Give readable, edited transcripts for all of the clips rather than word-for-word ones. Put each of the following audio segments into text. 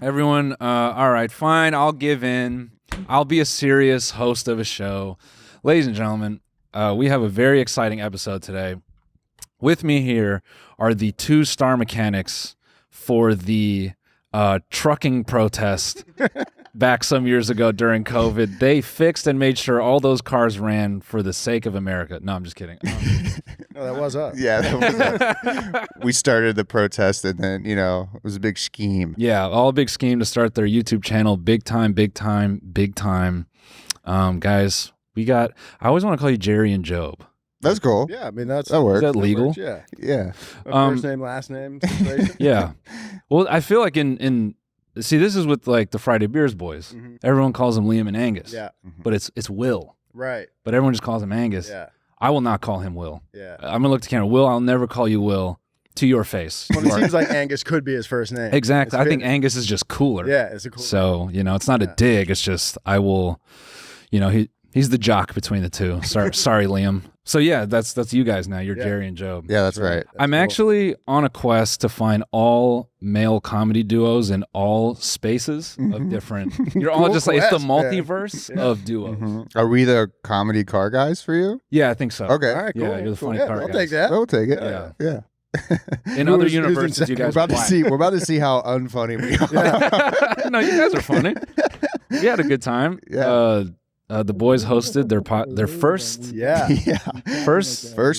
Everyone, all right, fine. I'll give in. I'll be a serious host of a show. Ladies and gentlemen, we have a very exciting episode today. With me here are the 2 star mechanics for the trucking protest back some years ago during COVID. They fixed and made sure all those cars ran for the sake of America. No, I'm just kidding. No, that was us. Yeah, that was us. We started the protest, and then, it was a big scheme. Yeah, all a big scheme to start their YouTube channel. Big time, big time, big time. Guys, I always want to call you Jerry and Job. That's cool. Yeah, I mean, that works. Is that legal? Yeah. Yeah. First name, last name situation. Yeah. Well, I feel like see, this is with like the Friday Beers boys. Mm-hmm. Everyone calls them Liam and Angus. Yeah. But it's Will. Right. But everyone just calls him Angus. Yeah. I will not call him Will. Yeah. I'm gonna look to camera. Will, I'll never call you Will to your face. Well, it seems like Angus could be his first name. Exactly. I think Angus is just cooler. Yeah, it's a cool So, it's not a dig. It's just I will, he's the jock between the two. Sorry, Liam. So yeah, that's you guys now. You're Jerry and Job. Yeah, that's right. I'm actually on a quest to find all male comedy duos in all spaces of different. You're all just like, it's the multiverse of duos. Mm-hmm. Are we the comedy car guys for you? Yeah, I think so. Okay. All right, cool. Yeah, you're the funny car I'll guys. take that. We'll take it. Yeah. Yeah. In other universes, you guys We're are about to see how unfunny we are. No, you guys are funny. We had a good time. Yeah. The boys hosted their first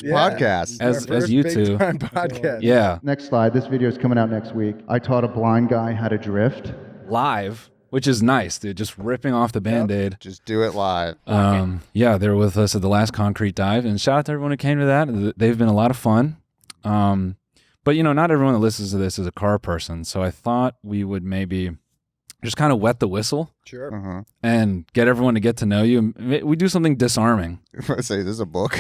podcast as you two podcast. Yeah. Next slide. This video is coming out next week. I taught a blind guy how to drift. Live, which is nice, dude. Just ripping off the Band-Aid. Just do it live. Yeah, they were with us at the last concrete dive, and shout out to everyone who came to that. They've been a lot of fun. But not everyone that listens to this is a car person, so I thought we would maybe just kind of wet the whistle. Sure. And get everyone to get to know you. We do something disarming. I say, this is a book.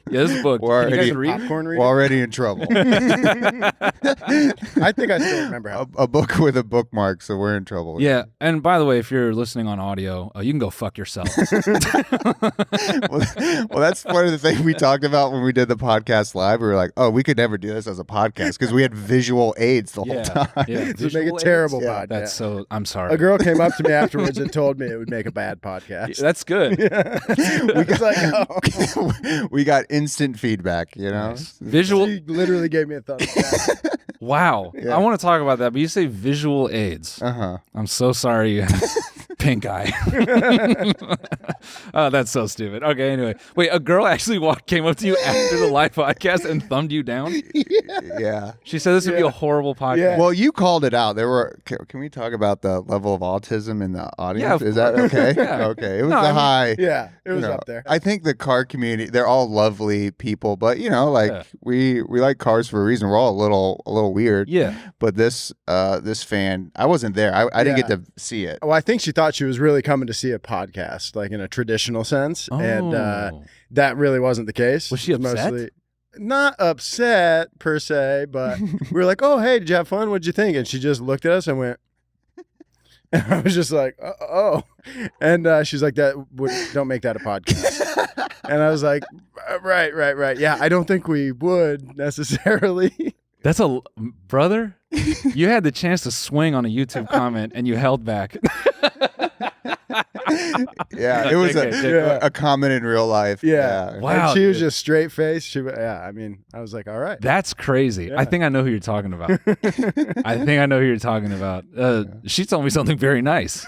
Yeah, this is a book. We're Can you guys read? Popcorn reading? We're already in trouble. I think I still remember how. A book with a bookmark, so we're in trouble. Yeah, and by the way, if you're listening on audio, you can go fuck yourself. well, that's one of the things we talked about when we did the podcast live. We were like, oh, we could never do this as a podcast because we had visual aids the whole time. Yeah, This would make a terrible aids? podcast. That's so. I'm sorry. A girl came up to me afterwards and told me it would make a bad podcast. That's good. We got instant feedback, Nice. Visual. She literally gave me a thumbs down. Wow. Yeah. I want to talk about that, but you say visual aids. Uh-huh. I'm so sorry you have pink eye. Oh, that's so stupid. Okay, anyway. Wait, a girl actually came up to you after the live podcast and thumbed you down? Yeah. She said this would be a horrible podcast. Yeah. Well, you called it out. Can we talk about the level of autism in the audience? Yeah, Is that okay? Yeah. Okay. It was high. Yeah, it was up there. I think the car community, they're all lovely people, but we like cars for a reason. We're all a little weird. Yeah. But this fan, I wasn't there. I didn't get to see it. Well, I think she thought she was really coming to see a podcast, like in a traditional sense, and that really wasn't the case. Was she upset? Mostly not upset per se, but we were like, "Oh, hey, did you have fun? What'd you think?" And she just looked at us and went. And I was just like, oh. And she's like, don't make that a podcast. And I was like, right. Yeah, I don't think we would necessarily. That's brother. You had the chance to swing on a YouTube comment and you held back. Yeah, it was a comment in real life. Yeah. Wow. And she was just straight faced. I was like, all right. That's crazy. Yeah. I think I know who you're talking about. She told me something very nice.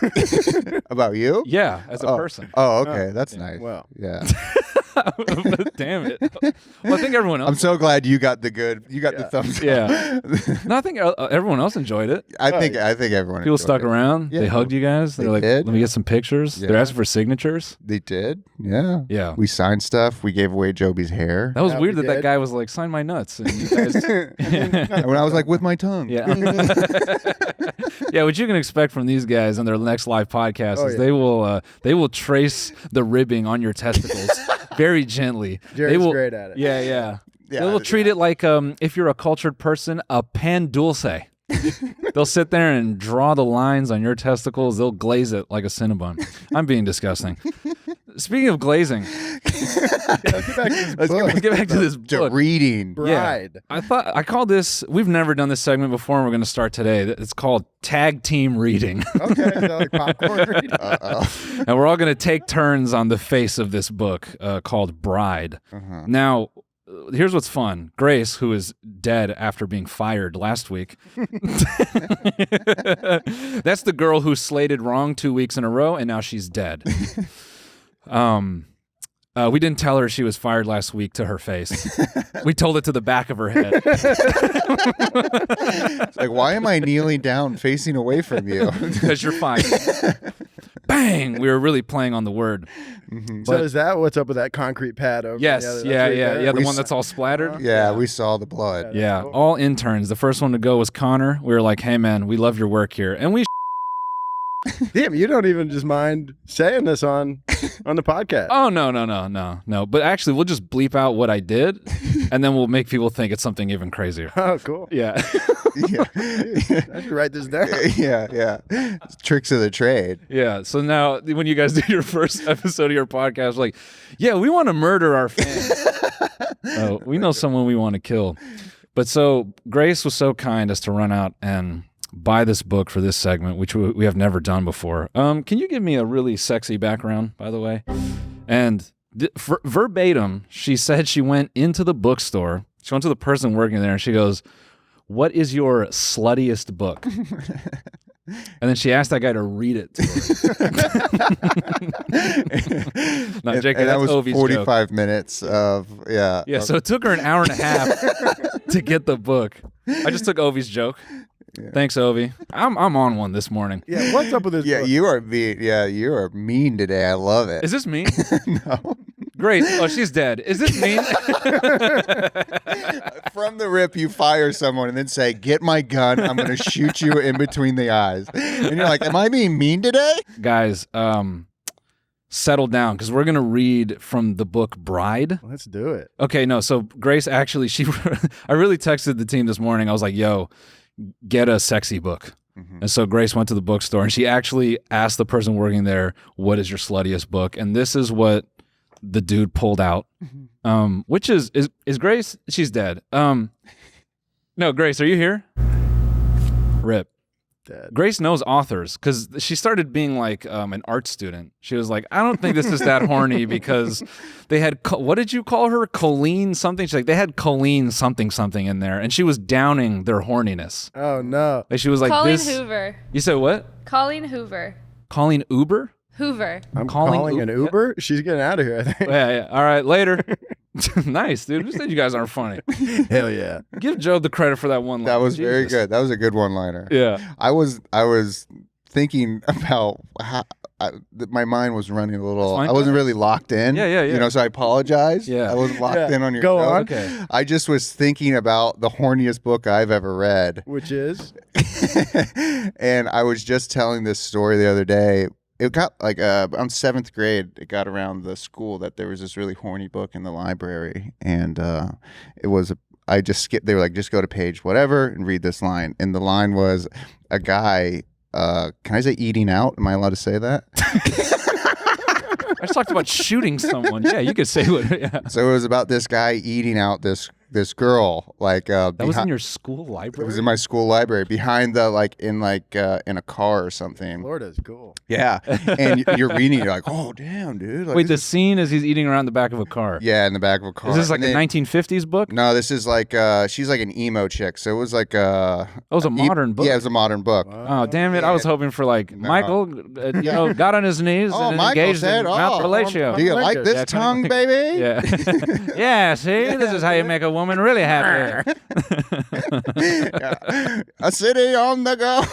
About you? Yeah, as a person. Oh, okay. That's nice. Well. Yeah. Damn it. Well, I think everyone else. I'm so glad you got the thumbs up. Yeah. No, I think everyone else enjoyed it. I think everyone. People enjoyed stuck it. around. Yeah. They hugged you guys. They're like, did. let me get some pictures. Yeah. They're asking for signatures. They did. Yeah. Yeah. We signed stuff. We gave away Joby's hair. That was Yeah, weird we that did. guy was like, sign my nuts. And you guys, When I was like, with my tongue. yeah. Yeah, what you can expect from these guys on their next live podcast is yeah. they will trace the ribbing on your testicles very gently. Jerry's they will, great at it. Yeah. Yeah, They will treat it like if you're a cultured person, a pan dulce. They'll sit there and draw the lines on your testicles. They'll glaze it like a Cinnabon. I'm being disgusting. speaking of glazing, Let's get back to this Let's book. get back to this to book. reading. Bride. I call this. We've never done this segment before, and we're going to start today. It's called tag team reading, Okay, is that like popcorn reading? and we're all going to take turns on the face of this book called Bride. Now, here's what's fun. Grace, who is dead after being fired last week, that's the girl who slated wrong 2 weeks in a row, and now she's dead. We didn't tell her she was fired last week to her face. We told it to the back of her head. It's like, why am I kneeling down facing away from you? Because you're fired. Bang! We were really playing on the word. So is that what's up with that concrete pad over? Yes, the other- yeah. that's right there? The one that's all splattered. Yeah, we saw the blood. Yeah, Cool. all interns. The first one to go was Connor. We were like, hey, man, we love your work here. And we Damn, you don't even just mind saying this on the podcast. Oh, no. But actually, we'll just bleep out what I did, and then we'll make people think it's something even crazier. Oh, cool. Yeah. Yeah. I should write this down. Yeah. Tricks of the trade. Yeah. So now when you guys do your first episode of your podcast, like, yeah, we want to murder our fans. We know someone we want to kill. But so Grace was so kind as to run out and buy this book for this segment, which we have never done before. Can you give me a really sexy background, by the way? And verbatim, she said she went into the bookstore. She went to the person working there and she goes, "What is your sluttiest book?" And then she asked that guy to read it to her. No, Jake, and that that's was Ovi's 45 minutes of, yeah. Yeah, so it took her an hour and a half to get the book. I just took Ovi's joke. Yeah. Thanks, Ovi. I'm on one this morning. Yeah, what's up with this Yeah, book? you are mean. Yeah, you are mean today. I love it. Is this mean? No. Great. Oh, she's dead. Is this mean? From the rip, you fire someone and then say, "Get my gun. I'm going to shoot you in between the eyes." And you're like, "Am I being mean today?" Guys, settle down because we're going to read from the book Bride. Let's do it. Okay, no. So Grace actually, I really texted the team this morning. I was like, yo, get a sexy book. Mm-hmm. And so Grace went to the bookstore and she actually asked the person working there, "What is your sluttiest book?" And this is what the dude pulled out, which is Grace. She's dead. No, Grace, are you here? Rip. Dead. Grace knows authors because she started being like an art student. She was like, I don't think this is that horny because they had, what did you call her? Colleen something? She's like, they had Colleen something in there. And she was downing their horniness. Oh, no. Like she was like, Colleen this. Hoover. You said what? Colleen Hoover. Colleen Uber? Hoover. I'm calling calling an Uber? She's getting out of here, I think. Yeah. All right, later. Nice, dude. Who said you guys aren't funny? Hell yeah. Give Joe the credit for that one line. That was very Jesus. good. That was a good one-liner. Yeah. I was thinking about how my mind was running a little. That's fine. I wasn't really locked in. Yeah. You know, so I apologize. Yeah. I wasn't locked Yeah. in on your Go show. on. Okay. I just was thinking about the horniest book I've ever read. Which is? And I was just telling this story the other day. It got like on 7th grade, it got around the school that there was this really horny book in the library. And it was, I just skipped, they were like, just go to page whatever and read this line. And the line was a guy, can I say eating out? Am I allowed to say that? I just talked about shooting someone. Yeah, you could say what. Yeah. So it was about this guy eating out this girl, like That was in your school library? it was in my school library behind the in a car or something. Florida's cool. Yeah, and you're reading, you're like, oh damn, dude. Like, Wait, the this scene is he's eating around the back of a car. yeah, in the back of a car. Is this like And a then- 1950s book? No, this is like she's like an emo chick, so it was like It was a modern book. Yeah, it was a modern book. Oh, damn it. I was hoping for like, Michael, got on his knees Oh, and Michael engaged said, in mouth "Oh, fellatio. Do you like Yeah, this tongue, baby? Yeah. Yeah, see? This is how you make a woman really happy. Yeah. A city on the go.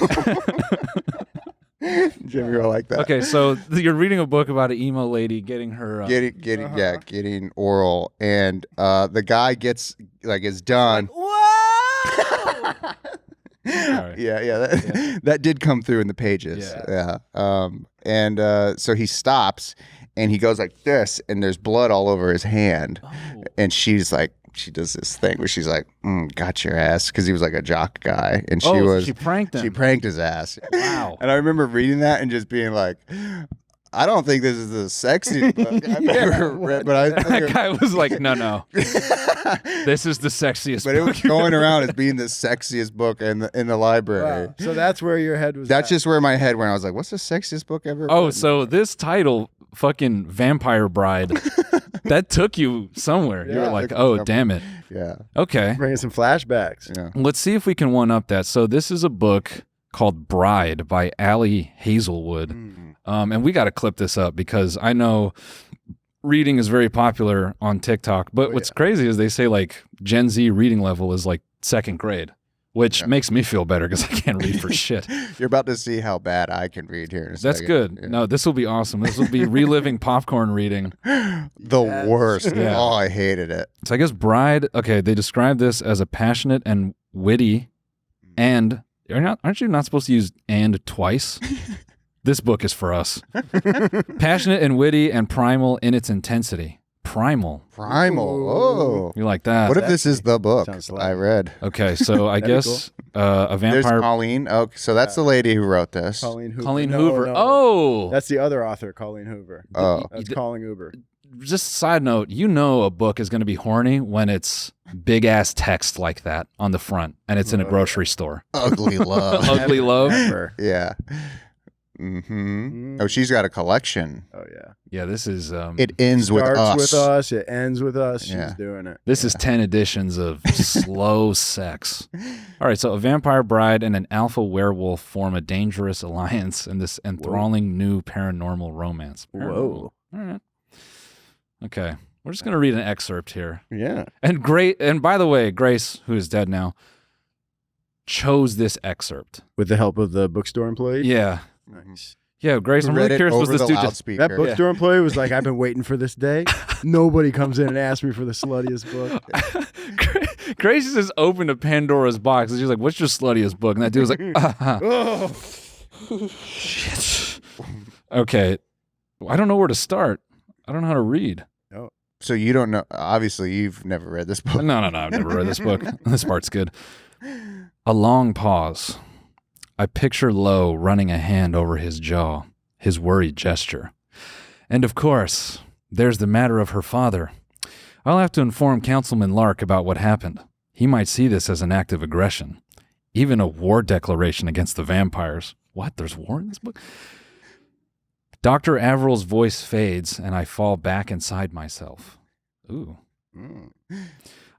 Jimmy will like that. Okay, so you're reading a book about an emo lady getting her... Getting oral, and the guy gets is done. Sorry. Yeah. That did come through in the pages. Yeah. And so he stops, and he goes like this, and there's blood all over his hand, and she's like. She does this thing where she's like, got your ass, because he was like a jock guy, and So she pranked him. She pranked his ass. Wow. And I remember reading that and just being like, I don't think this is the sexiest book I've ever read, but I That think guy was like, no. This is the sexiest but it book. was going around as being the sexiest book in the library. Wow. So that's where your head was. That's at. just where my head went. I was like, what's the sexiest book ever Oh, written? so this title, fucking Vampire Bride, that took you somewhere. You were Yeah. like, Took me oh, somewhere. damn it. Yeah. Okay. bringing some flashbacks. Yeah. Let's see if we can one up that. So this is a book called Bride by Allie Hazelwood. And we got to clip this up because I know reading is very popular on TikTok. But what's crazy is they say like Gen Z reading level is like 2nd grade, which makes me feel better because I can't read for shit. You're about to see how bad I can read here in a That's second. good. Yeah. No, this will be awesome. This will be reliving popcorn reading. The worst. Yeah. Oh, I hated it. So I guess Bride, okay, they describe this as a passionate and witty and aren't you not supposed to use and twice? This book is for us. Passionate and witty and primal in its intensity. Primal. Primal. Oh. You like that? What if this is the book Sounds I like- read? Okay, so I That'd be guess a There's vampire. Colleen. Oh, so that's the lady who wrote this. Colleen Hoover. Colleen No, Hoover. no. Oh, That's the other author, Colleen Hoover. Oh. That's Colleen Hoover. just side note, you know a book is going to be horny when it's big ass text like that on the front and it's in a grocery store. Ugly love. Ugly love. Ever. Yeah. Oh, she's got a collection. Oh yeah. Yeah, this is It ends with Starts us. with us. It ends with us. Yeah. She's doing it. This is 10 editions of slow sex. All right, so a vampire bride and an alpha werewolf form a dangerous alliance in this enthralling new paranormal romance. Whoa. All right. Okay. We're just going to read an excerpt here. Yeah. And by the way, Grace, who is dead now, chose this excerpt. With the help of the bookstore employee. Yeah. Nice. Yeah, Grace, I'm Read really it curious, was over this the dude just loudspeaker. That bookstore employee was like, I've been waiting for this day. Nobody comes in and asks me for the sluttiest book. Grace just opened a Pandora's box and she's like, what's your sluttiest book? And that dude was like, Oh. shit. Okay. I don't know where to start. I don't know how to read. So you don't know. Obviously, you've never read this book. No. I've never read this book. This part's good. A long pause. I picture Lowe running a hand over his jaw, his worried gesture. And of course, there's the matter of her father. I'll have to inform Councilman Lark about what happened. He might see this as an act of aggression, even a war declaration against the vampires. What? There's war in this book? Dr. Averil's voice fades, and I fall back inside myself. Ooh.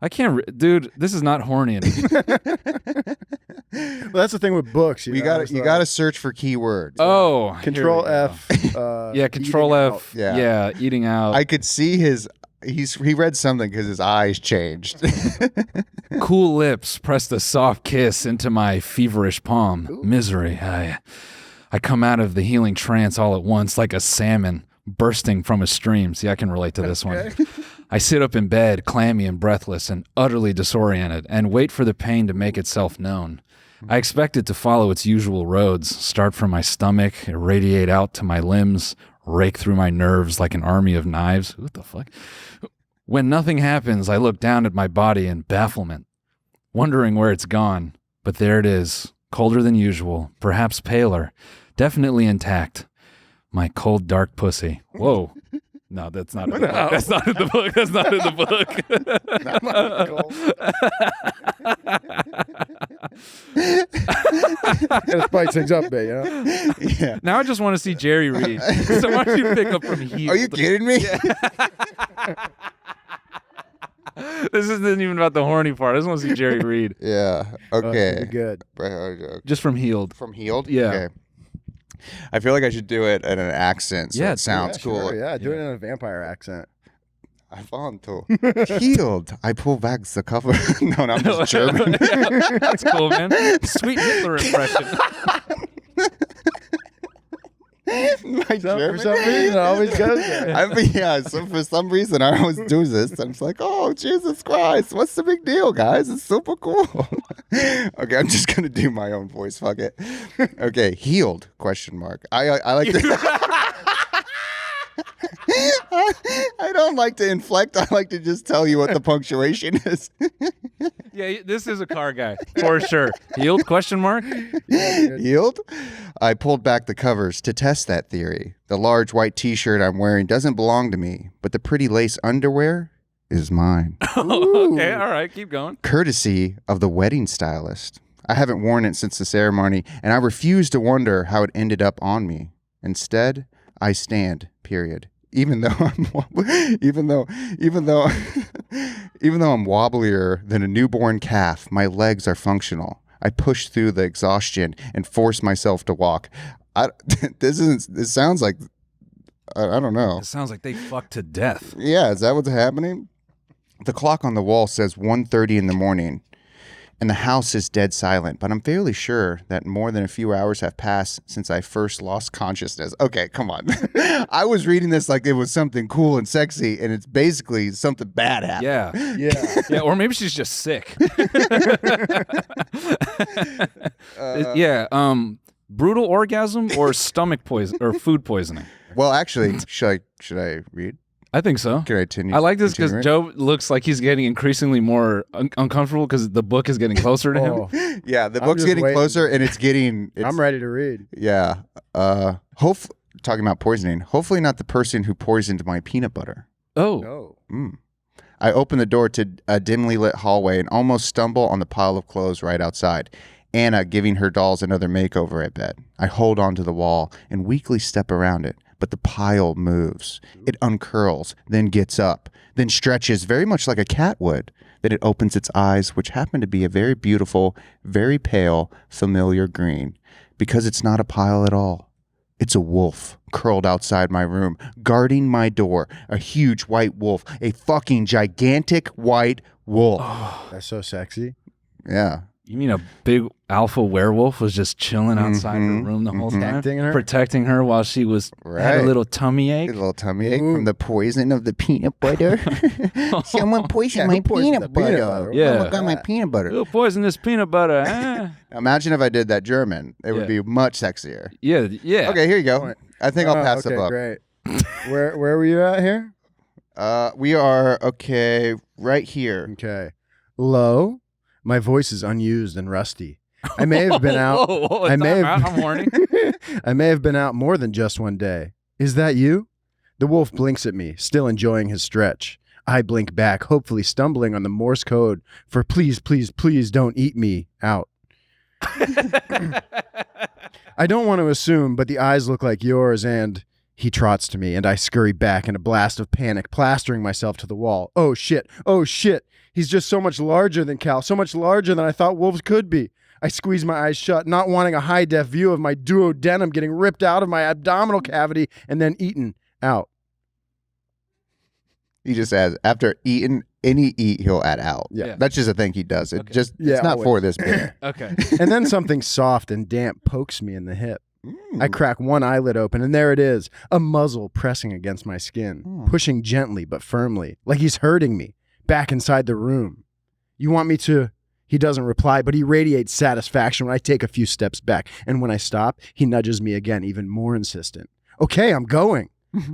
I can't, dude. This is not horny anymore. Well, that's the thing with books. You got to search for keywords. Oh, here Control we go. F. Yeah, Control eating F. out. Yeah. Yeah, eating out. I could see he read something because his eyes changed. Cool lips pressed a soft kiss into my feverish palm. Misery. I come out of the healing trance all at once like a salmon bursting from a stream. See, I can relate to this one. I sit up in bed, clammy and breathless and utterly disoriented, and wait for the pain to make itself known. I expect it to follow its usual roads, start from my stomach, irradiate out to my limbs, rake through my nerves like an army of knives. What the fuck? When nothing happens, I look down at my body in bafflement, wondering where it's gone. But there it is, colder than usual, perhaps paler, definitely intact. My cold, dark pussy. Whoa. No, that's not in the book. That's not in the book. That's not in the book. Gotta spice things up, babe, you know? Yeah. Now I just want to see Jerry read. So why don't you pick up from here? Are you kidding me? This isn't even about the horny part. I just want to see Jerry read. Yeah. Pretty Okay. good. Just from Healed. From Healed? Yeah. Okay. I feel like I should do it in an accent so Yeah, it sounds cool. Sure, yeah, do it in a vampire accent. I found to. Healed. I pull back the cover. No, I'm just German. That's cool, man. Sweet Hitler impression. My For German. some reason, it always goes there. So for some reason, I always do this. I'm just like, oh, Jesus Christ. What's the big deal, guys? It's super cool. Okay, I'm just going to do my own voice. Fuck it. Okay, healed, question mark. I like to... I don't like to inflect. I like to just tell you what the punctuation is. Yeah, this is a car guy for sure. Healed? Question mark. Yield? I pulled back the covers to test that theory. The large white t-shirt I'm wearing doesn't belong to me, but the pretty lace underwear is mine. Okay, all right, keep going. Courtesy of the wedding stylist. I haven't worn it since the ceremony, and I refuse to wonder how it ended up on me. Instead, I stand, period. Even though I'm wobblier than a newborn calf, my legs are functional. I push through the exhaustion and force myself to walk. This sounds like I don't know. It sounds like they fucked to death. Yeah, is that what's happening? The clock on the wall says 1:30 in the morning, and the house is dead silent, but I'm fairly sure that more than a few hours have passed since I first lost consciousness. Okay, come on. I was reading this like it was something cool and sexy, and it's basically something bad happened. Yeah, or maybe she's just sick. Brutal orgasm or stomach poison or food poisoning. Well, actually, should I read? I think so. Can I continue? I like this because continue Joe looks like he's getting increasingly more uncomfortable because the book is getting closer to him. it? Yeah, the I'm book's just getting waiting. closer, and it's getting. I'm ready to read. Yeah. Talking about poisoning. Hopefully, not the person who poisoned my peanut butter. Oh. No. I open the door to a dimly lit hallway and almost stumble on the pile of clothes right outside. Anna giving her dolls another makeover at bed. I hold onto the wall and weakly step around it, but the pile moves. It uncurls, then gets up, then stretches very much like a cat would. Then it opens its eyes, which happen to be a very beautiful, very pale, familiar green, because it's not a pile at all. It's a wolf curled outside my room, guarding my door. A huge white wolf. A fucking gigantic white wolf. That's so sexy. Yeah. You mean a big alpha werewolf was just chilling outside her room the whole time? Protecting her while she was had Right. a little tummy ache? A little tummy ache from the poison of the peanut butter. Someone poisoned my peanut butter. Yeah. Oh my God, my peanut butter. Who poisoned this peanut butter? eh? Imagine if I did that German. It would Yeah. be much sexier. Yeah. Okay, here you go. I think I'll pass the okay, book. Great. Where were you at here? We are, right here. Okay. Low. My voice is unused and rusty. I may have been out. Whoa, I may have. I'm horny. I may have been out more than just one day. Is that you? The wolf blinks at me, still enjoying his stretch. I blink back, hopefully stumbling on the Morse code for please, please, please don't eat me out. I don't want to assume, but the eyes look like yours, and he trots to me, and I scurry back in a blast of panic, plastering myself to the wall. Oh shit! Oh shit! He's just so much larger than Cal, so much larger than I thought wolves could be. I squeeze my eyes shut, not wanting a high-def view of my duodenum getting ripped out of my abdominal cavity and then eaten out. He just adds, after eating any eat, he'll add out. Yeah. That's just a thing he does. It Okay. just, Yeah, it's not always. for this bit. Okay. And then something soft and damp pokes me in the hip. I crack one eyelid open, and there it is, a muzzle pressing against my skin, pushing gently but firmly, like he's hurting me, back inside the room. You want me to... He doesn't reply, but he radiates satisfaction when I take a few steps back. And when I stop, he nudges me again, even more insistent. Okay, I'm going.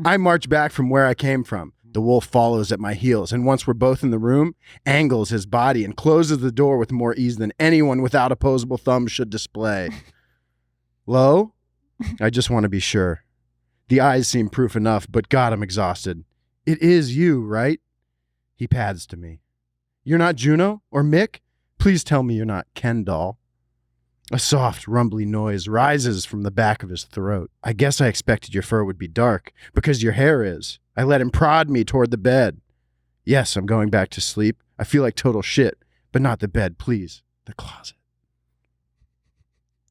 I march back from where I came from. The wolf follows at my heels, and once we're both in the room, angles his body and closes the door with more ease than anyone without opposable thumbs should display. Lo? I just want to be sure. The eyes seem proof enough, but God, I'm exhausted. It is you, right? He pads to me. You're not Juno or Mick? Please tell me you're not Ken doll. A soft, rumbly noise rises from the back of his throat. I guess I expected your fur would be dark, because your hair is. I let him prod me toward the bed. Yes, I'm going back to sleep. I feel like total shit, but not the bed, please. The closet.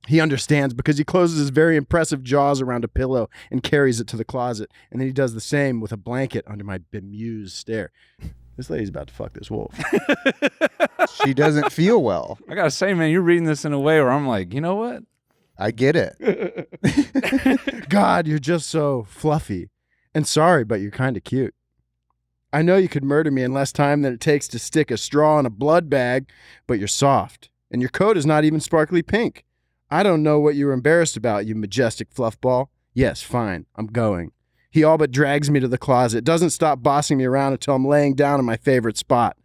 He understands because he closes his very impressive jaws around a pillow and carries it to the closet, and then he does the same with a blanket under my bemused stare. This lady's about to fuck this wolf. She doesn't feel well. I gotta say, man, you're reading this in a way where I'm like, you know what? I get it. God, you're just so fluffy. And sorry, but you're kind of cute. I know you could murder me in less time than it takes to stick a straw in a blood bag, but you're soft. And your coat is not even sparkly pink. I don't know what you were embarrassed about, you majestic fluffball. Yes, fine, I'm going. He all but drags me to the closet, doesn't stop bossing me around until I'm laying down in my favorite spot.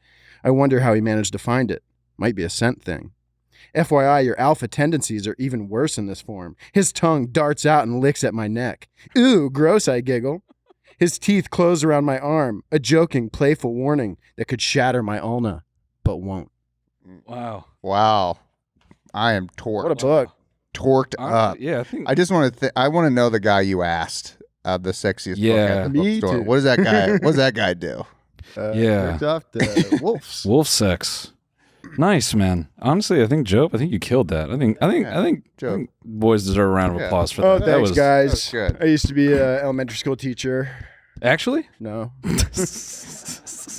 I wonder how he managed to find it. Might be a scent thing. FYI, your alpha tendencies are even worse in this form. His tongue darts out and licks at my neck. Ooh, gross, I giggle. His teeth close around my arm, a joking, playful warning that could shatter my ulna, but won't. Wow. Wow. I am torqued. What a book. Torqued up. Yeah, I think. I just want to. I want to know the guy you asked. The sexiest book at the Me bookstore. too. What does that guy? What does that guy do? Yeah. Ripped off the wolves. Wolf sex. Nice, man. Honestly, I think Jobe, I think you killed that. I think Jobe. boys deserve a round of Yeah. applause for Oh, that. thanks, guys. that was good. I used to be an elementary school teacher. Actually? No.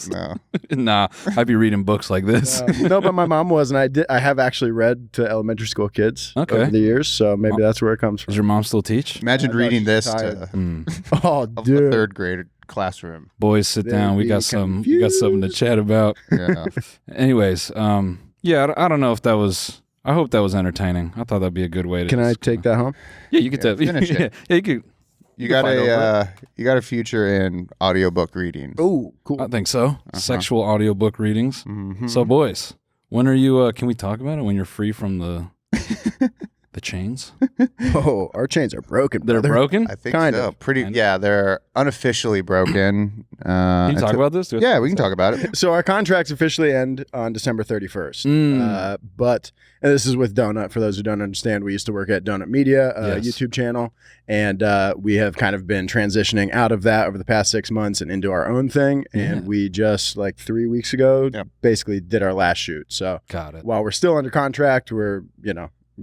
No. Nah, I'd be reading books like this. No, but my mom was, and I have actually read to elementary school kids Okay. over the years, so maybe that's where it comes from. Does your mom still teach? Imagine No, reading she's this tired. to Oh, a dude. third grade classroom. Boys, sit They'd down. We be got something to chat about. Yeah. Anyways, yeah, I don't know if that was. I hope that was entertaining. I thought that'd be a good way to. Can I just take that home? Yeah, you could. Yeah, finish it. Yeah, you could. You can got fight over you got a future in audiobook readings. Oh, cool. I think so. Sexual audiobook readings. Mhm. So, boys, when are you? Can we talk about it when you're free from the the chains? Oh, our chains are broken. They're brother. broken. I think Kind so. of. Pretty. Yeah, they're unofficially broken. Can you talk about this? Yeah, we can talk about it. So our contracts officially end on December 31st. Mm. But and this is with Donut. For those who don't understand, we used to work at Donut Media, Yes. YouTube channel, and we have kind of been transitioning out of that over the past 6 months and into our own thing. And Yeah. we just like 3 weeks ago, Yep. basically did our last shoot. So Got it. while we're still under contract, we're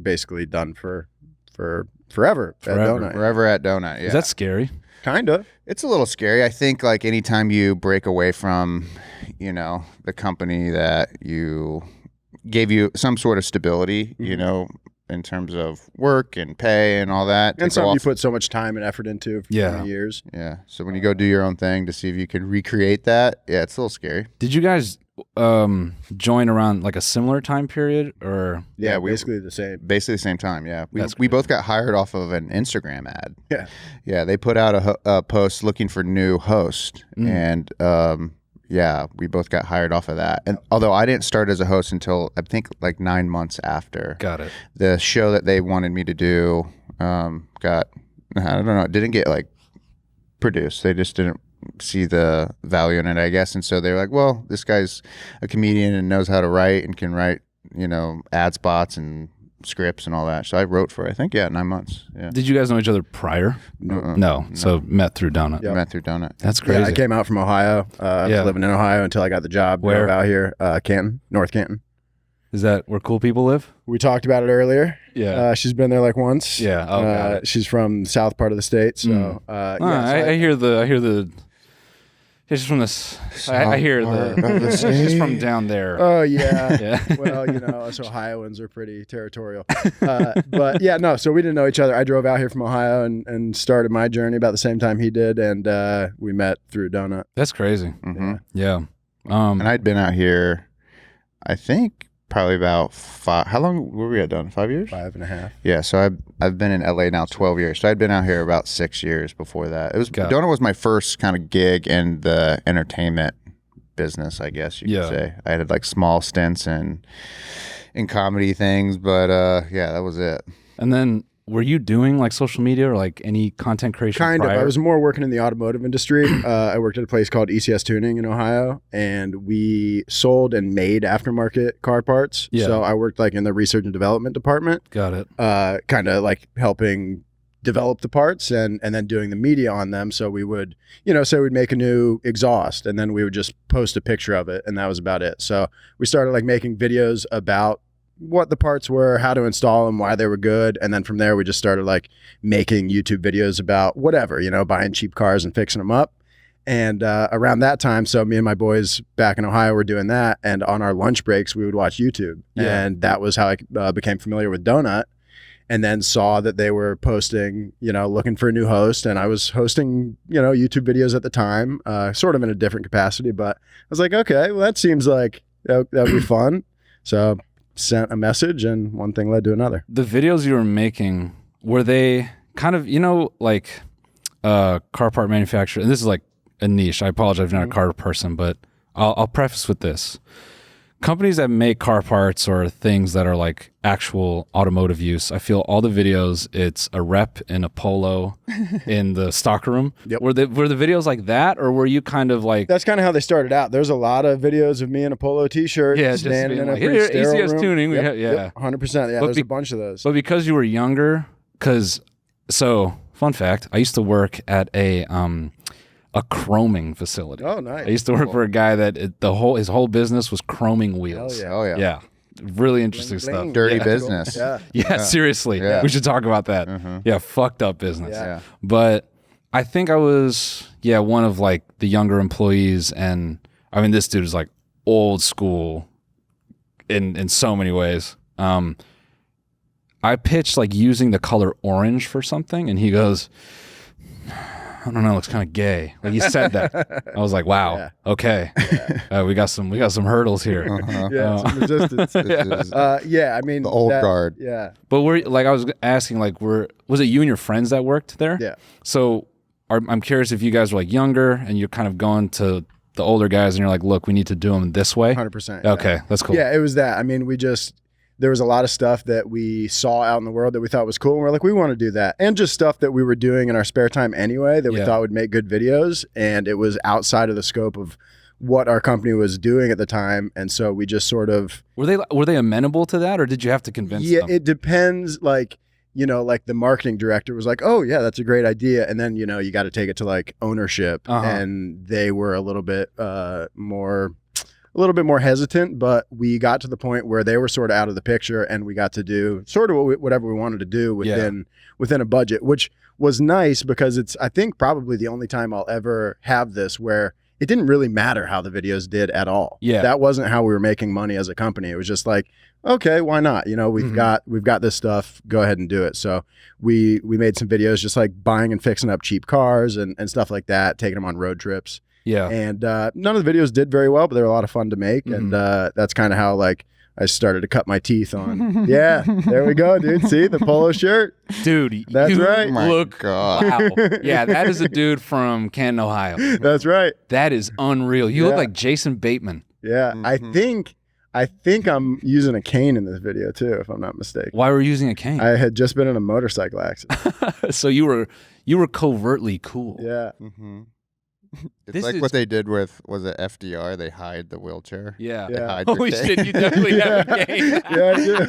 basically done for forever. At Forever. Donut. Forever at Donut. Yeah. Is that scary? Kinda. It's a little scary. I think like anytime you break away from, the company that gave you some sort of stability, in terms of work and pay and all that. to And go something you off- put so much time and effort into for Yeah. 20 years. Yeah. So when you go do your own thing to see if you can recreate that, yeah, it's a little scary. Did you guys join around like a similar time period, or Yeah, we- basically the same. Basically the same time, yeah. That's We both got hired off of an Instagram ad. Yeah. Yeah, they put out a post looking for new host, and yeah, we both got hired off of that. And although I didn't start as a host until I think like 9 months after, got it? the show that they wanted me to do got, I don't know, it didn't get like produced. They just didn't see the value in it, I guess. And so they're like, well, this guy's a comedian and knows how to write and can write, ad spots and scripts and all that. So I wrote for, I think, 9 months. Yeah. Did you guys know each other prior? No. So met through Donut. Yeah. Met through Donut. That's Yeah, crazy. I came out from Ohio. I Yeah. was living in Ohio until I got the job. Where? Drove out here, Canton, North Canton. Is that where cool people live? We talked about it earlier. Yeah. She's been there like once. Yeah. Oh, got it. She's from the south part of the state. So, Ah, yeah. I hear the. She's from this. I hear South part of the She's from state. down there. Oh, yeah. Yeah. Well, us Ohioans are pretty territorial. But yeah, no, so we didn't know each other. I drove out here from Ohio and started my journey about the same time he did. And we met through Donut. That's crazy. Hmm. Yeah. And I'd been out here, I think, probably about 5. How long were we at Donut? 5 years? 5.5. Yeah, so I've been in LA now 12 years. So I'd been out here about 6 years before that. Got it. Donut was my first kind of gig in the entertainment business, I guess you Yeah. could say. I had like small stints in comedy things, but yeah, that was it. And then were you doing like social media or like any content creation? Kind of. prior? I was more working in the automotive industry. I worked at a place called ECS Tuning in Ohio, and we sold and made aftermarket car parts. Yeah. So I worked like in the research and development department, Got it. kind of like helping develop the parts and then doing the media on them. So we would, say we'd make a new exhaust, and then we would just post a picture of it, and that was about it. So we started like making videos about what the parts were, how to install them, why they were good, and then from there we just started like making YouTube videos about whatever, buying cheap cars and fixing them up. And around that time, so me and my boys back in Ohio were doing that, and on our lunch breaks we would watch YouTube. Yeah. And that was how I became familiar with Donut, and then saw that they were posting, looking for a new host, and I was hosting, YouTube videos at the time, sort of in a different capacity, but I was like, okay, well that seems like that would be fun. So sent a message, and one thing led to another. The videos you were making, were they kind of, like car part manufacturer, and this is like a niche. I apologize if you're not a car person, but I'll preface with this. Companies that make car parts or things that are like actual automotive use, I feel all the videos, it's a rep in a polo in the stock room. Yep. Were the videos like that, or were you kind of like... That's kind of how they started out. There's a lot of videos of me in a polo t-shirt, just standing in a like, pretty here, sterile ECS room. tuning. Yep, 100%. Yeah, there's a bunch of those. But because you were younger, so fun fact, I used to work at a chroming facility. Oh, nice. I used to work for a guy that his whole business was chroming wheels. Hell yeah. Yeah. Really interesting Bling, bling. stuff. Dirty Yeah. business. Yeah. Seriously. Yeah. We should talk about that. Yeah, fucked up business. Yeah. But I think I was, one of like the younger employees, and I mean, this dude is like old school in so many ways. I pitched like using the color orange for something, and he goes, I don't know, it looks kind of gay. Like, he said that. I was like, wow, Yeah. okay. We got some hurdles here. Yeah, some resistance. This is I mean, the old guard. Yeah. But I was asking, like, was it you and your friends that worked there? Yeah. So I'm curious if you guys were like younger and you're kind of going to the older guys and you're like, look, we need to do them this way. 100%. Okay, that's cool. Yeah, it was that. I mean, there was a lot of stuff that we saw out in the world that we thought was cool. And we're like, we want to do that. And just stuff that we were doing in our spare time anyway that we thought would make good videos. And it was outside of the scope of what our company was doing at the time. And so we just sort of... Were they amenable to that, or did you have to convince them? Yeah, it depends. Like, like the marketing director was like, oh yeah, that's a great idea. And then, you got to take it to like ownership. And they were a little bit more hesitant, but we got to the point where they were sort of out of the picture, and we got to do sort of whatever we wanted to do within a budget, which was nice because it's, I think, probably the only time I'll ever have this where it didn't really matter how the videos did at all. Yeah. That wasn't how we were making money as a company. It was just like, okay, why not? We've got this stuff, go ahead and do it. So we made some videos just like buying and fixing up cheap cars and stuff like that, taking them on road trips. Yeah. And none of the videos did very well, but they were a lot of fun to make. And that's kind of how like I started to cut my teeth on. Yeah, there we go, dude. See the polo shirt, dude. That's you right. My Look, God. wow. Yeah, that is a dude from Canton, Ohio. That's right. That is unreal. You look Yeah. like Jason Bateman. Yeah, I think I'm using a cane in this video too, if I'm not mistaken. Why were you using a cane? I had just been in a motorcycle accident. So you were covertly cool. Yeah. It's This like is- what they did with, was it FDR? They hide the wheelchair. Yeah. Yeah. Hide your Holy cane. shit, you definitely have a cane. Yeah, I do.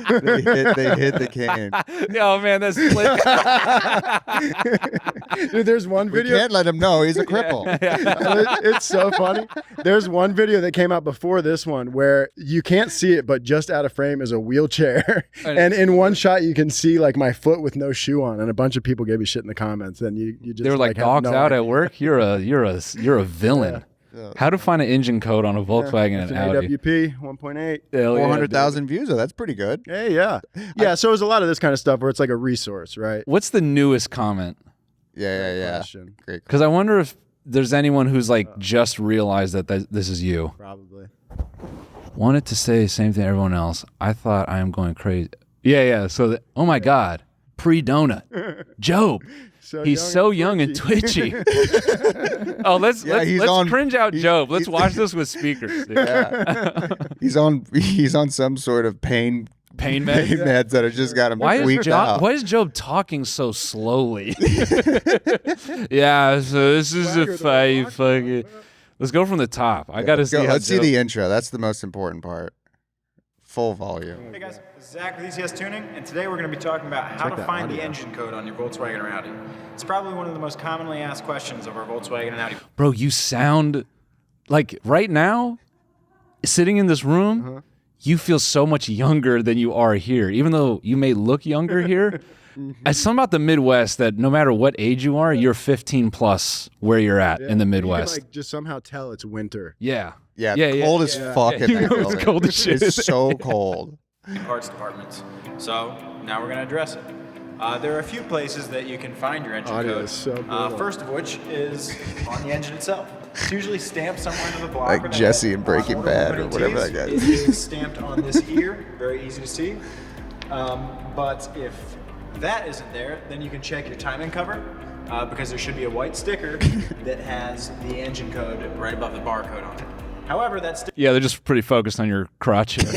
they hit the cane. Oh man, that's slick. Dude, there's one We video. can't let him know he's a cripple. It's so funny. There's one video that came out before this one where you can't see it, but just out of frame is a wheelchair. And in one shot, you can see like my foot with no shoe on, and a bunch of people gave me shit in the comments. And you just They were like have dogs no out idea. at work. You're a villain. Yeah. How to find an engine code on a Volkswagen It's and an Audi? AWP 1.8. Hell yeah, 400,000 views, though. That's pretty good. Hey, yeah. Yeah, so there's a lot of this kind of stuff where it's like a resource, right? What's the newest comment? Yeah. Question. Great. Because I wonder if there's anyone who's like just realized that this is you. Probably. Wanted to say the same thing to everyone else. I thought I am going crazy. Yeah. So, oh my God, pre-donut, Jobe. He's so young and twitchy. Oh, let's cringe out Jobe. Let's watch this with speakers. Dude. Yeah. He's on some sort of pain Pain meds. meds that have just got him Why tweaked out. is Jobe talking so slowly? Yeah, so this is a fight. Fucking. Let's go from the top. I got to see. Let's see the intro. That's the most important part. Full volume. Hey guys, this is Zach with ECS Tuning, and today we're going to be talking about how to find the engine code on your Volkswagen or Audi. It's probably one of the most commonly asked questions of our Volkswagen and Audi. Bro, you sound like right now, sitting in this room, you feel so much younger than you are here. Even though you may look younger here, it's something about the Midwest that no matter what age you are, you're 15 plus where you're at in the Midwest. You can, like, just somehow tell it's winter. Yeah. Yeah, Yeah, cold as fuck in You that know it's building. cold as shit. It's so cold. Parts departments. So now we're going to address it. There are a few places that you can find your engine Audio code. is so brutal. First of which is on the engine itself. It's usually stamped somewhere into the block. Like or the Jesse head. in Breaking On Bad or opening whatever tees, that guy it is stamped on this ear. Very easy to see. But if that isn't there, then you can check your timing cover. because there should be a white sticker that has the engine code right above the barcode on it. However, that sticker... Yeah, they're just pretty focused on your crotch here.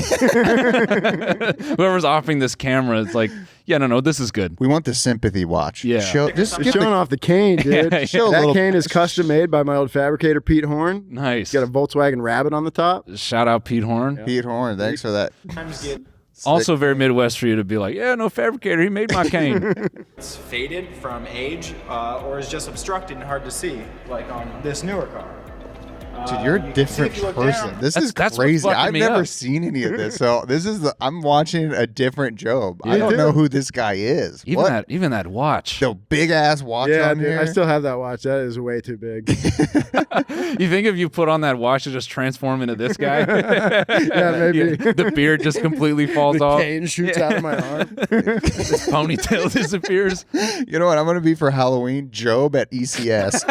Whoever's offering this camera, it's like, yeah, no, this is good. We want the sympathy watch. Yeah. It's showing off the cane, dude. Yeah, Show a That little- cane is custom made by my old fabricator, Pete Horn. Nice. It's got a Volkswagen Rabbit on the top. Shout out Pete Horn. Pete Horn, thanks for that. Sometimes get Also very Midwest for you to be like, yeah, no fabricator, he made my cane. it's faded from age or is just obstructed and hard to see, like on this newer car. Dude, you're a you can see different if you look person. down- This That's is what's crazy. fucking I've me never up. seen any of this. So I'm watching a different Jobe. I You don't do. know who this guy is. What? Even that watch. The big ass watch Yeah, on dude, here. I still have that watch. That is way too big. You think if you put on that watch to just transform into this guy? Yeah, maybe. The beard just completely falls The off. cane shoots out of my arm. His ponytail disappears. You know what I'm gonna be for Halloween? Jobe at ECS.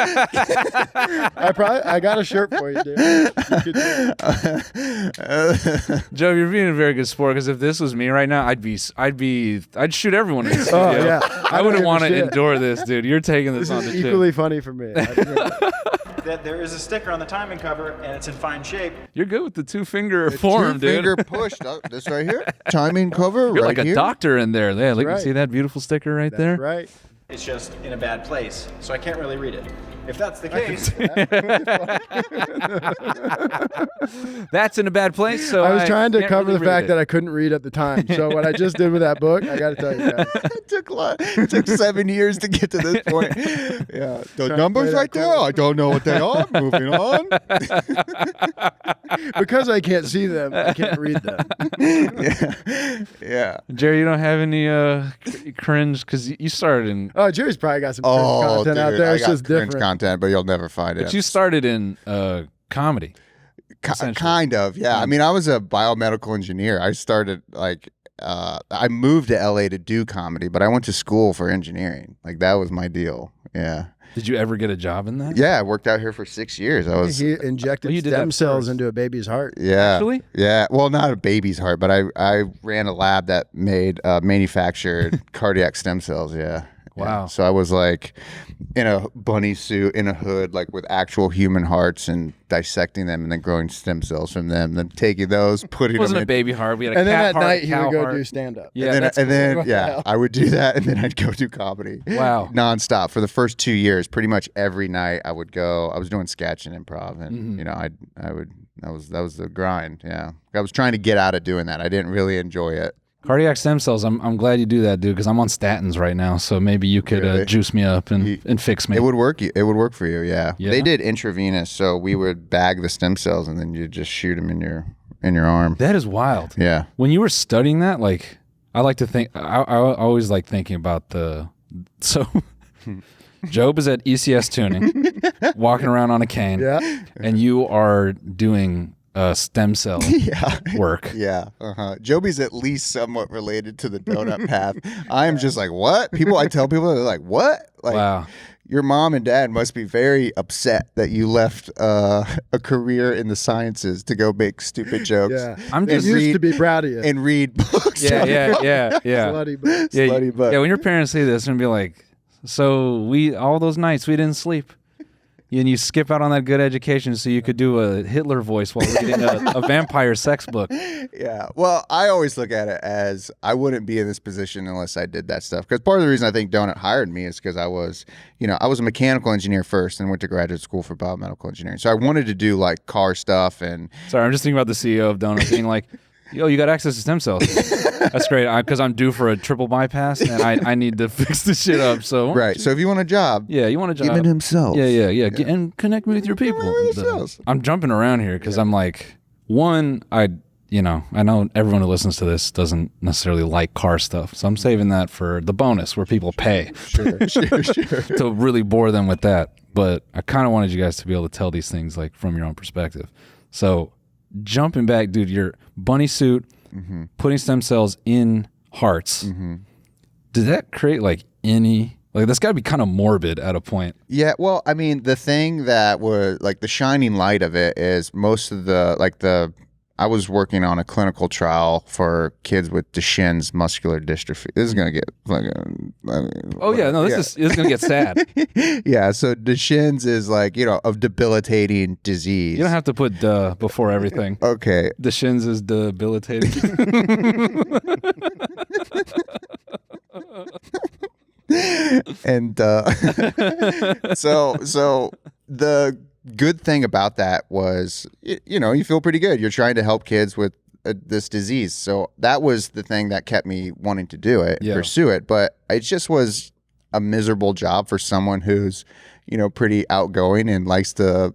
I got a shirt for you, dude. You could do it. Joe, you're being a very good sport because if this was me right now, I'd shoot everyone in the studio. Oh, yeah. I don't wouldn't give a want to shit. endure this, dude. You're taking this, This on is the equally chin. funny for me. that there is a sticker on the timing cover and it's in fine shape. You're good with the two-finger form, dude. Two-finger push. This right here. Timing cover You're right like a here. doctor in there. Yeah, look, right. see that beautiful sticker right there? That's right. It's just in a bad place, so I can't really read it. If that's the case, That's in a bad place. So I was trying to can't cover really the fact read that it. I couldn't read at the time. So what I just did with that book, I got to tell you guys. It took 7 years to get to this point. Yeah, the numbers play right that there. cool. I don't know what they are. Moving on. Because I can't see them, I can't read them. Yeah. Jerry, you don't have any cringe because you started in, Oh, Jerry's probably got some cringe Oh, content dude, out there. I It's got just cringe different. content, but you'll never find it. but you started in comedy. essentially. Kind of, yeah. I mean, I was a biomedical engineer. I started I moved to LA to do comedy, but I went to school for engineering. Like that was my deal. Yeah. Did you ever get a job in that? Yeah, I worked out here for 6 years. I was He injected Well, you did stem that cells first. into a baby's heart. yeah. Actually? Yeah. Well, not a baby's heart, but I ran a lab that made manufactured cardiac stem cells, yeah. Wow. Yeah. So I was like in a bunny suit, in a hood, like with actual human hearts and dissecting them and then growing stem cells from them, then taking those, putting It wasn't them a in. baby heart. We had a And then cat at heart, night, he cow would go heart. do stand up. Yeah, and that's then What the yeah, hell? I would do that, and then I'd go do comedy. Wow. nonstop for the first 2 years. Pretty much every night I would go. I was doing sketch and improv, and you know, that was the grind. Yeah, I was trying to get out of doing that. I didn't really enjoy it. Cardiac stem cells. I'm glad you do that, dude, because I'm on statins right now. So maybe you could Really? juice me up and fix me. It would work. It would work for you. Yeah. Yeah? They did intravenous, so we would bag the stem cells, and then you just shoot them in your arm. That is wild. Yeah. When you were studying that, like, I like to think, I always like thinking about so Jobe is at ECS tuning, walking around on a cane, Yeah. and you are doing stem cell Yeah. work. Yeah. Joby's at least somewhat related to the donut path. I am just like, what? I tell people, they're like, what? Like, Wow. your mom and dad must be very upset that you left a career in the sciences to go make stupid jokes. Yeah. I'm They just used to be proud of you. And read books. yeah. Slutty books. Yeah, Slutty butt. yeah, when your parents say this and be like, so all those nights we didn't sleep. And you skip out on that good education so you could do a Hitler voice while reading a vampire sex book. Yeah. Well, I always look at it as I wouldn't be in this position unless I did that stuff. Because part of the reason I think Donut hired me is because I was a mechanical engineer first and went to graduate school for biomedical engineering. So I wanted to do like car stuff and Sorry, I'm just thinking about the CEO of Donut being like, yo, you got access to stem cells. That's great, because I'm due for a triple bypass and I need to fix this shit up. So right. So if you want a job, yeah, you want a job? give it himself. Yeah. And connect me with your people. with yourselves. I'm jumping around here because I'm like, one, I know everyone who listens to this doesn't necessarily like car stuff, so I'm saving that for the bonus where people pay Sure. to really bore them with that. But I kind of wanted you guys to be able to tell these things like from your own perspective. So jumping back, dude, your bunny suit, putting stem cells in hearts. Did that create that's got to be kind of morbid at a point? Yeah, well, I mean, the thing that was like the shining light of it is most of the I was working on a clinical trial for kids with Duchenne's muscular dystrophy. This is gonna get fucking. This is gonna get sad. Yeah, so Duchenne's is like, of debilitating disease. You don't have to put "duh" before everything. Okay. The shins is debilitating. And so the good thing about that was, you feel pretty good. You're trying to help kids with this disease. So that was the thing that kept me wanting to do it, pursue it. But it just was a miserable job for someone who's, pretty outgoing and likes to,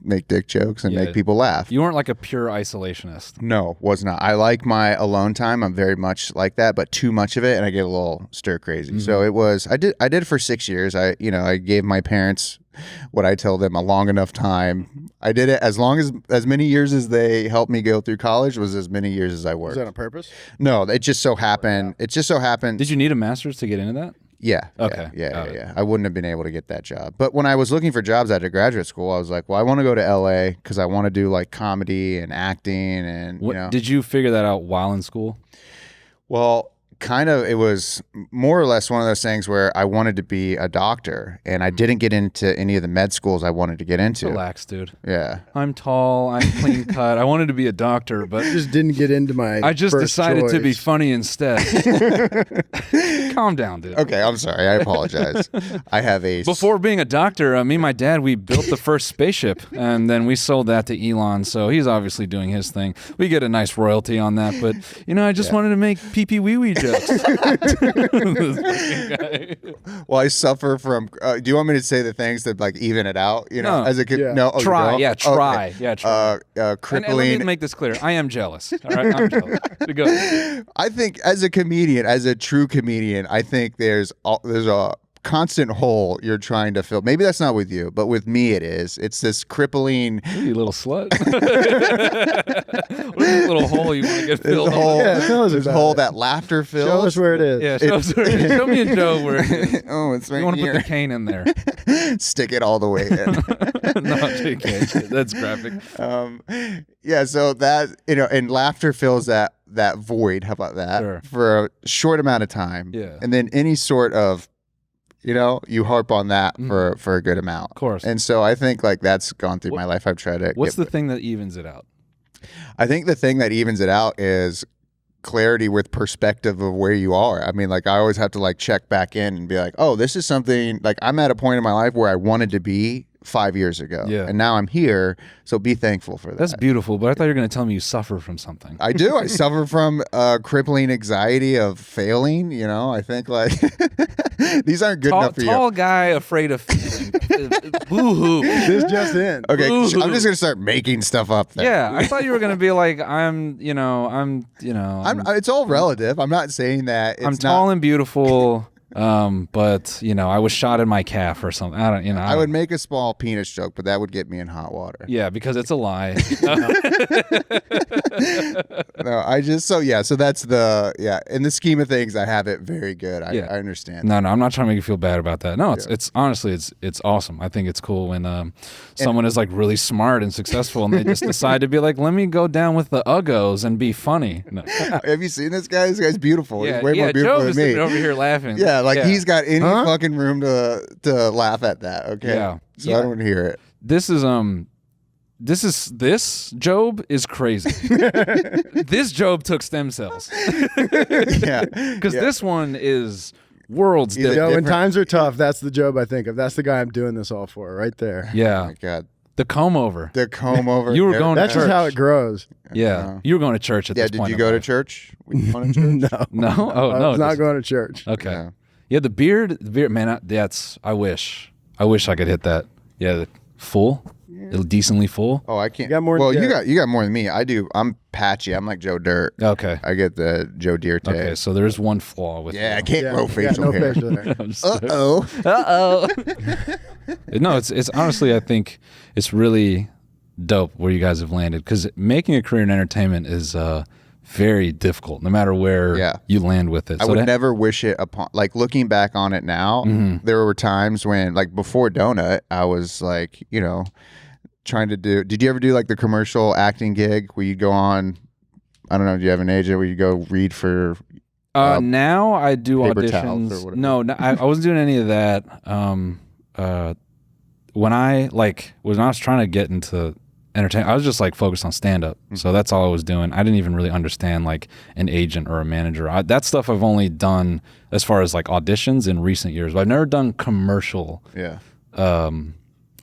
make dick jokes and make people laugh. You weren't like a pure isolationist. No, was not. I like my alone time. I'm very much like that, but too much of it and I get a little stir crazy. Mm-hmm. So it was, I did it for 6 years. I gave my parents what I tell them, a long enough time. I did it as many years as they helped me go through college was as many years as I worked. Was that on purpose? No, it just so happened. It just so happened. Did you need a master's to get into that? Yeah. Okay. Yeah. I wouldn't have been able to get that job. But when I was looking for jobs after graduate school, I was like, well, I want to go to LA because I want to do like comedy and acting and Did you figure that out while in school? Well, kind of, it was more or less one of those things where I wanted to be a doctor and I didn't get into any of the med schools I wanted to get into. Relax, dude. Yeah. I'm tall, I'm clean cut. I wanted to be a doctor, but just didn't get into my I just first decided choice. to be funny instead. Calm down, dude. Okay, I'm sorry. I apologize. I have a... Before being a doctor, me and my dad, we built the first spaceship, and then we sold that to Elon, so he's obviously doing his thing. We get a nice royalty on that, but, I just wanted to make pee-pee-wee-wee jokes. Well, I suffer from... do you want me to say the things that, like, even it out? No. As a kid? Yeah. No? Oh, Try. you don't? Yeah, try. Okay. Yeah, try. Crippling... And let me make this clear. I am jealous. All right? I'm jealous. Go. I think as a comedian, as a true comedian, I think there's a constant hole you're trying to fill. Maybe that's not with you, but with me it is. It's this crippling... Ooh, you little slut. What is this little hole you want to get filled? Tell us This about hole it. that laughter fills. Show us where it is. Yeah, show me a Joe where it is. Oh, it's right You want to here. put the cane in there. Stick it all the way in. No, JK. That's graphic. Yeah, so that, and laughter fills that void. How about that? Sure. For a short amount of time. Yeah. And then any sort of, you harp on that for a good amount. Of course. And so I think like that's gone through my life. I've tried to What's the thing that evens it out? I think the thing that evens it out is clarity with perspective of where you are. I mean, like I always have to like check back in and be like, oh, this is something like I'm at a point in my life where I wanted to be 5 years ago. Yeah. And now I'm here. So be thankful for that. That's beautiful, but I thought you were going to tell me you suffer from something. I do. I suffer from crippling anxiety of failing. I think like these aren't good enough for you. Tall guy afraid of failing. Boo-hoo. This just in. Okay, Boo-hoo. I'm just gonna start making stuff up. Then. Yeah, I thought you were going to be like, I'm It's all relative. I'm not saying that. I'm tall and beautiful. But I was shot in my calf or something. I would make a small penis joke, but that would get me in hot water. Yeah, because it's a lie. No, so that's in the scheme of things, I have it very good. I understand. No, I'm not trying to make you feel bad about that. No, it's honestly, it's awesome. I think it's cool when someone is like really smart and successful and they just decide to be like, let me go down with the uggos and be funny. No. Have you seen this guy? This guy's beautiful. Yeah, He's way more beautiful Joe is than me. sitting over here laughing. Yeah, he's got any fucking room to laugh at that. Okay. Yeah. So I don't want to hear it. This Jobe is crazy. This Jobe took stem cells. Yeah. Because this one is worlds different. When times are tough, that's the Jobe I think of. That's the guy I'm doing this all for, right there. Yeah. Oh my God. The comb over. The comb over. You were going That's to church. just how it grows. Yeah. You were going to church at this did point. you go to church? Were you going to church? No. No? Oh, I no. was not going to church. Okay. Yeah. Yeah, the beard, man, I wish I could hit that. Yeah, full. Decently full. Oh, I can't. You got more well, than you got more than me. I do. I'm patchy. I'm like Joe Dirt. Okay. I get the Joe Deere tape. Okay, so there's one flaw with Yeah, I you. can't grow you got facial no hair. facial hair. I'm just- Uh-oh. Uh-oh. No, it's honestly, I think it's really dope where you guys have landed because making a career in entertainment is very difficult no matter where you land with it. I would never wish it upon, like looking back on it now, there were times when like before Donut, I was like, trying to do. Did you ever do like the commercial acting gig where you go on? I don't know. Do you have an agent where you go read for? Now I do paper towels or auditions. whatever. No, I wasn't doing any of that. When I was trying to get into entertainment, I was just like focused on stand up. So that's all I was doing. I didn't even really understand like an agent or a manager. That stuff I've only done as far as like auditions in recent years. But I've never done commercial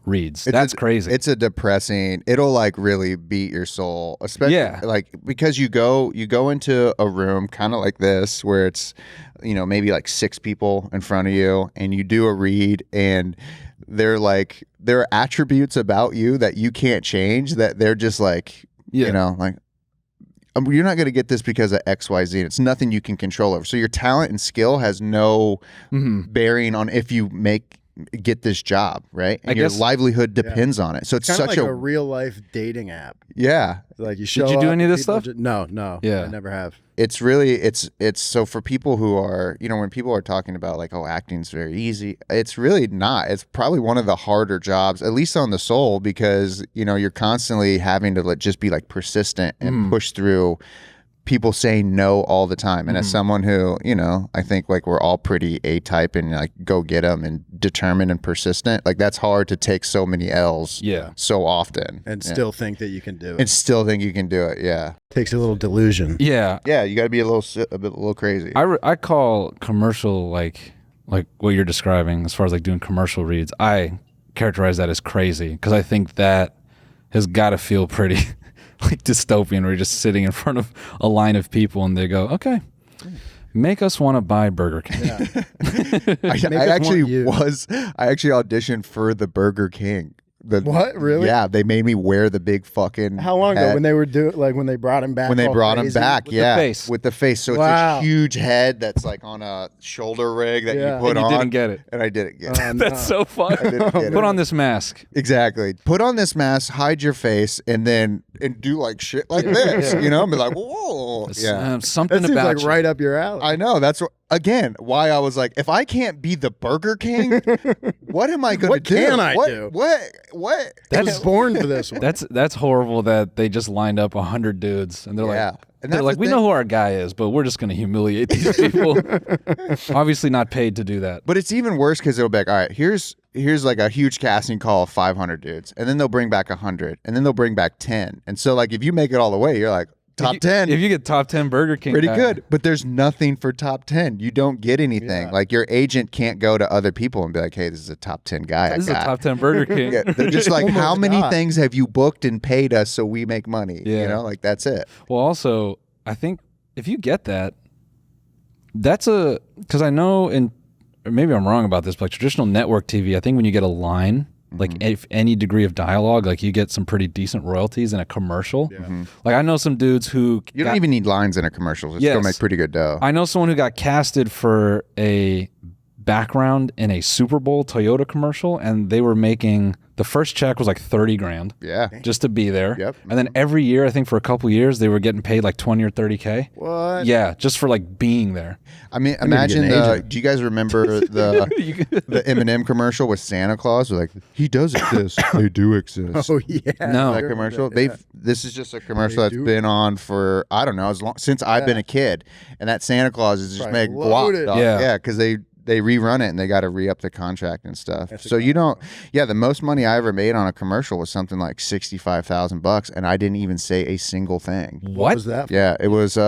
reads. That's crazy. It's a depressing. It'll like really beat your soul, especially like because you go into a room kind of like this where it's maybe like 6 people in front of you, and you do a read, and there are attributes about you that you can't change, that they're just like you're not going to get this because of XYZ. It's nothing you can control over. So your talent and skill has no bearing on if you get this job, right? And your livelihood depends on it. So it's kind such of like a real life dating app. Yeah. Like you show Did you do up, any of this people stuff? No. Yeah. I never have. It's really it's so for people who are when people are talking about like, oh, acting's very easy, it's really not. It's probably one of the harder jobs, at least on the soul, because you're constantly having to just be like persistent and push through people saying no all the time. And as someone who, I think like we're all pretty A-type and like go get them and determined and persistent, like that's hard to take so many L's so often. And still think that you can do it. And still think you can do it, yeah. Takes a little delusion. Yeah. Yeah, you got to be a little crazy. I call commercial like what you're describing as far as like doing commercial reads. I characterize that as crazy because I think that has got to feel pretty like dystopian, where you're just sitting in front of a line of people and they go, okay, make us want to buy Burger King. Yeah. I actually auditioned for the Burger King. What, really? Yeah, they made me wear the big fucking How long hat. ago? When they were when they brought him back? When they all brought him crazy? back, With the face. with the face. So it's a huge head that's like on a shoulder rig that you put And you on. didn't get it. And I didn't get it. That's so fun. I didn't get it. Put on this mask. Exactly. Put on this mask, hide your face, and do like shit like this. And be like, whoa. Yeah. Something That seems about like you. right up your alley. I know. That's again why I was like, if I can't be the Burger King, what am I going to do? What can I do? What? I was born for this one. That's horrible that they just lined up 100 dudes and they're like, And they're that's like, the we thing. know who our guy is, but we're just going to humiliate these people. Obviously not paid to do that. But it's even worse because they'll be like, all right, here's like a huge casting call of 500 dudes, and then they'll bring back 100, and then they'll bring back 10. And so like if you make it all the way, you're like top 10. If you get top 10 Burger King, Pretty guy, good, but there's nothing for top 10. You don't get anything. Like your agent can't go to other people and be like, "Hey, this is a top 10 guy." This is a top 10 Burger King. Yeah, they're just like, Almost how many got. things have you booked and paid us so we make money? Yeah. Like that's it. Well, also, I think if you get that, that's because I know or maybe I'm wrong about this, but like traditional network TV, I think when you get a line, like if any degree of dialogue, like you get some pretty decent royalties in a commercial. Like I know some dudes who You don't even need lines in a commercial to still make pretty good dough. I know someone who got casted for a background in a Super Bowl Toyota commercial, and they were making, the first check was like 30 grand. Yeah. Just to be there. Yep. And then every year, I think for a couple years, they were getting paid like 20 or 30K. What? Yeah, just for like being there. I mean, get imagine an agent. do you guys remember the Eminem commercial with Santa Claus? They're like, he does exist. They do exist. Oh yeah. No. That commercial. This is just a commercial They that's do. been on for I don't know since I've been a kid, and that Santa Claus is just Probably making guap. loaded. Dog. Yeah. Yeah, because they rerun it and they got to re-up the contract and stuff. So you don't. Yeah, the most money I ever made on a commercial was something like $65,000, and I didn't even say a single thing. What was that? Yeah, it was.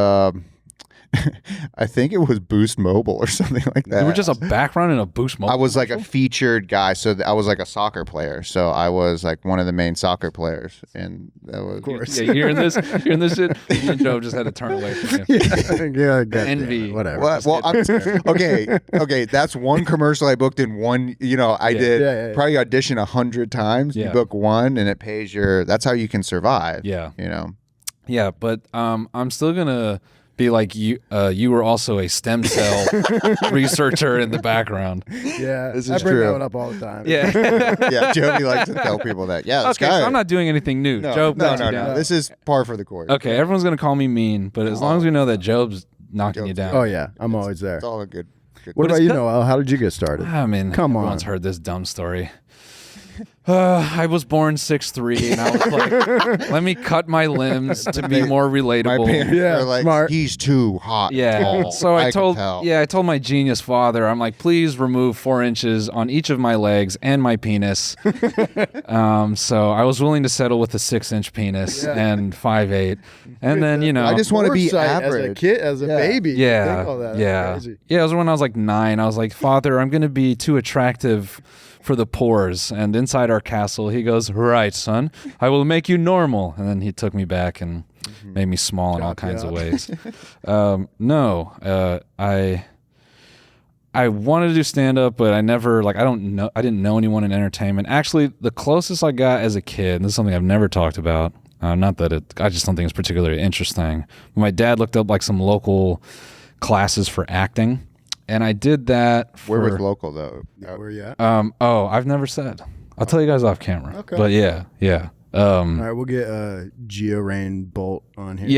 I think it was Boost Mobile or something like that. You were just a background in a Boost Mobile. I was like a commercial? featured guy, so I was like a soccer player. So I was like one of the main soccer players, and that was Of course. Yeah, you're in this shit. Me and Joe just had to turn away from you. Yeah. God Envy. damn it, whatever. What? Well, okay. That's one commercial I booked in one. I did Yeah. probably audition 100 times. Yeah. You book one, and it pays your. That's how you can survive. Yeah. Yeah, but I'm still gonna be like you. You were also a stem cell researcher in the background. Yeah, This I is bring true. that one up all the time. Yeah. Joby likes to tell people that. Yeah, this Okay, guy. so I'm not doing anything new. No, Job, no. knocks you down. This is par for the course. Okay, everyone's gonna call me mean, but as long as we know that Job's knocking you down. Oh yeah, I'm always there. It's all a good. What But about it's you, good- Noel? How did you get started? I mean, Come on. everyone's heard this dumb story. I was born 6'3", and I was like, let me cut my limbs to be more My relatable. parents Yeah, are like, smart. he's too hot. and Yeah. tall. So I can told tell. I told my genius father, I'm like, please remove 4 inches on each of my legs and my penis. So I was willing to settle with a 6-inch penis and 5'8", and then I just want to be Foresight as a average. kid, as a baby. to yeah, think all that. That's yeah, crazy. yeah. It was when I was like 9. I was like, Father, I'm gonna be too attractive for the pores. And inside our castle, he goes, right, son, I will make you normal. And then he took me back and made me small in all kinds of ways. I wanted to do stand up, but I never I didn't know anyone in entertainment. Actually, the closest I got as a kid, and this is something I've never talked about. Not that I just don't think it's particularly interesting. My dad looked up like some local classes for acting, and I did that. Where was local though? Where you at? I've never said. I'll tell you guys off camera. Okay. But yeah. All right, we'll get Geo Rain Bolt on here.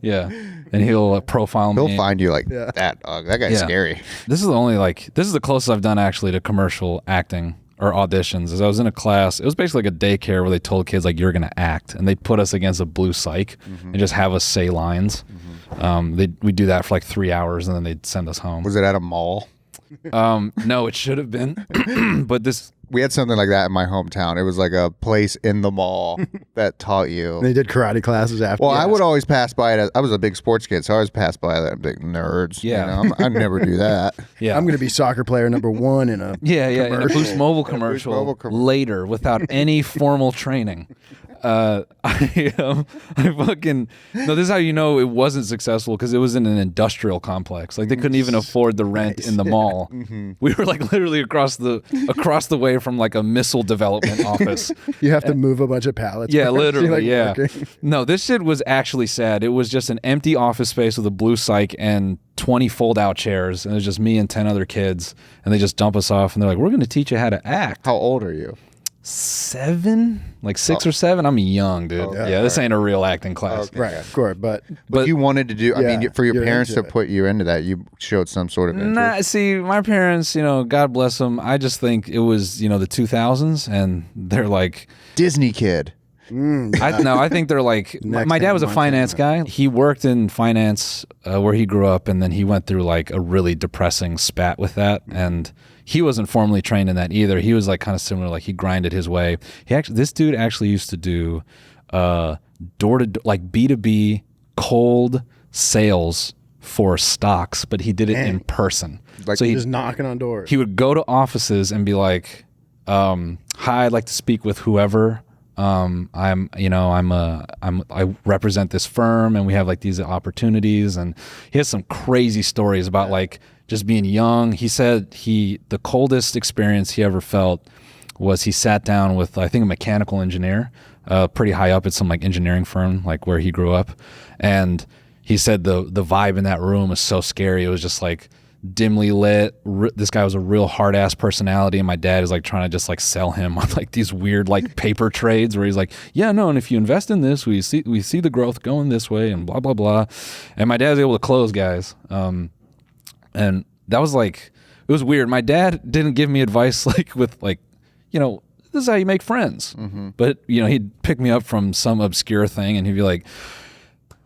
Yeah. And he'll profile me. He'll find you like that dog. That guy's Yeah. scary. This is the closest I've done actually to commercial acting or auditions. Is I was in a class. It was basically like a daycare where they told kids like, you're gonna act, and they put us against a blue psych and just have us say lines. We do that for like 3 hours, and then they'd send us home. Was it at a mall? No, it should have been, but this. We had something like that in my hometown. It was like a place in the mall that taught you. They did karate classes after. Well, I would always pass by it. I was a big sports kid, so I always pass by that big nerds. Yeah. You know? I'd never do that. Yeah, I'm going to be soccer player number 1 in a. Yeah, in a commercial. Boost Mobile commercial, Mobile commercial. later without any formal training. I fucking no. This is how you know it wasn't successful, because it was in an industrial complex. Like they couldn't even afford the rent in the mall. We were like literally across the way from like a missile development office. You have to move a bunch of pallets. Yeah, first. literally. You're, like, Yeah. working. No, this shit was actually sad. It was just an empty office space with a blue psych and 20 fold-out chairs, and it was just me and 10 other kids, and they just dump us off, and they're like, "We're going to teach you how to act." How old are you? 7, like 6 or 7. I'm young, dude. Yeah, this ain't a real acting class. Okay. Right, of course. But But You wanted to do, I Yeah, mean, for your you're parents to into it. put you into that, you showed some sort of interest. nah, see, my parents, God bless them. I just think it was, the 2000s, and they're like, Disney kid. I think they're like, Next my dad thing was a Montana. finance guy. He worked in finance where he grew up, and then he went through like a really depressing spat with that. And he wasn't formally trained in that either. He was like kind of similar, like he grinded his way. This dude actually used to do door to like B2B cold sales for stocks, but he did it in person. Like so just knocking on doors. he would go to offices and be like, "Hi, I'd like to speak with whoever. I represent this firm, and we have like these opportunities." And he has some crazy stories about like just being young. He said the coldest experience he ever felt was he sat down with, I think, a mechanical engineer, pretty high up at some like engineering firm, like where he grew up, and he said the vibe in that room was so scary. It was just like dimly lit. This guy was a real hard ass personality, and my dad is like trying to just like sell him on like these weird like paper trades where he's like, yeah, no, and if you invest in this, we see the growth going this way, and blah blah blah. And my dad was able to close guys, and that was like, it was weird. My dad didn't give me advice like with like, this is how you make friends. But he'd pick me up from some obscure thing, and he'd be like,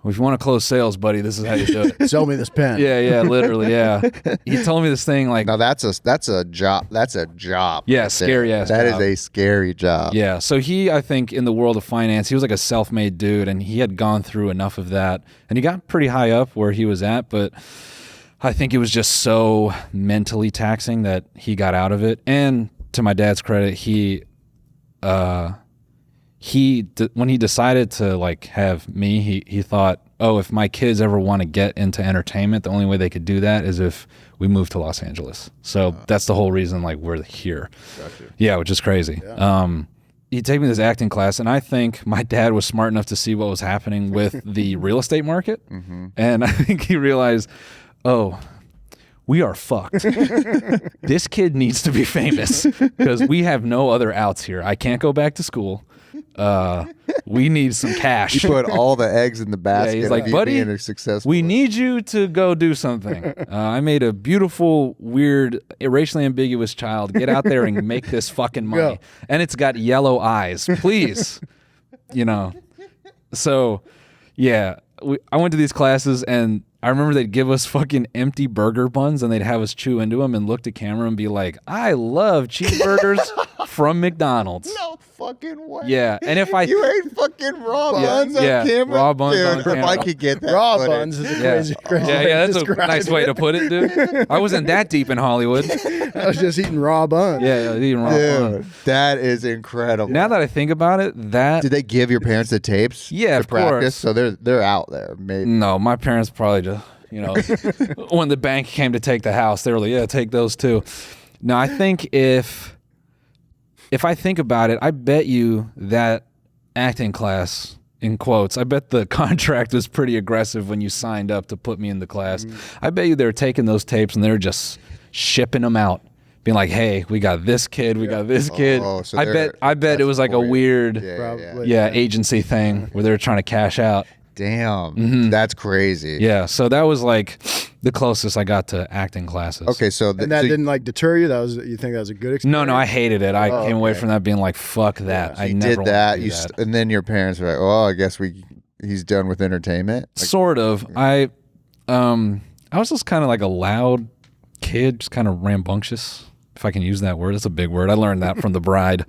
well, if you want to close sales, buddy, this is how you do it. Sell me this pen. Yeah, literally, yeah. He told me this thing like, Now that's a job. That's a job. Yeah, right there. scary ass That job. is a scary job. yeah. So I think in the world of finance, he was like a self-made dude, and he had gone through enough of that, and he got pretty high up where he was at, but I think it was just so mentally taxing that he got out of it. And to my dad's credit, when he decided to like have me, he thought, oh, if my kids ever want to get into entertainment, the only way they could do that is if we move to Los Angeles. So that's the whole reason like we're here. Yeah, which is crazy. He'd take me to this acting class, and I think my dad was smart enough to see what was happening with the real estate market. And I think he realized, oh, we are fucked. This kid needs to be famous because we have no other outs here. I can't go back to school. we need some cash. You put all the eggs in the basket. he's like, of you buddy, being successful. we need you to go do something. I made a beautiful, weird, racially ambiguous child. Get out there and make this fucking money. Go. And it's got yellow eyes. Please. So, yeah, I went to these classes, and I remember they'd give us fucking empty burger buns, and they'd have us chew into them and look to camera and be like, I love cheeseburgers from McDonald's. No fucking way. Yeah, and if I You ate fucking raw buns on camera? raw buns Dude, on if camera. I could get that Raw footage. buns is a crazy, crazy Yeah, way to that's a describe nice way to put it, dude. I wasn't that deep in Hollywood. I was just eating raw buns. Yeah, eating raw bun. Dude, that is incredible. Now that I think about it, Did they give your parents the tapes? Yeah, to of practice? course. So they're out there. Maybe. no, my parents probably just, when the bank came to take the house, they were like, yeah, take those too. No, I think if I think about it, I bet you that acting class, in quotes, I bet the contract was pretty aggressive when you signed up to put me in the class. I bet you they were taking those tapes and they were just shipping them out, being like, hey, we got this kid, we got this kid. Oh, so I bet that's it was like a for you. weird Probably. agency thing where they were trying to cash out. Damn, that's crazy. Yeah, so that was like the closest I got to acting classes. Okay, so And that didn't like deter you. You think that was a good experience? No, I hated it. I came away okay. from that being like, fuck that. I you never did wanted that. to do that. And then your parents were like, "Oh, I guess he's done with entertainment." Like, Sort of. I was just kind of like a loud kid, just kind of rambunctious, if I can use that word. That's a big word. I learned that from The Bride.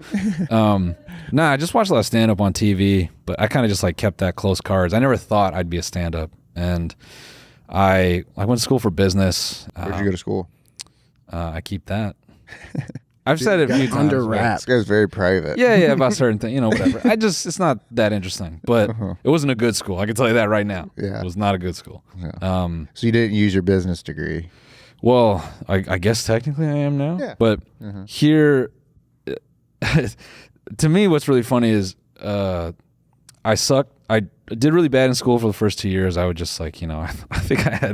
I just watched a lot of stand-up on TV, but I kind of just like kept that close cards. I never thought I'd be a stand-up, and I went to school for business. where'd you go to school? I keep that. I've said it a few times. Under but- wraps. This guy's very private. Yeah, about certain things, whatever. It's not that interesting, but it wasn't a good school. I can tell you that right now. Yeah. It was not a good school. So you didn't use your business degree. Well, I guess technically I am now. Yeah. But here, to me, what's really funny is I suck. I did really bad in school for the first 2 years. I would just like, I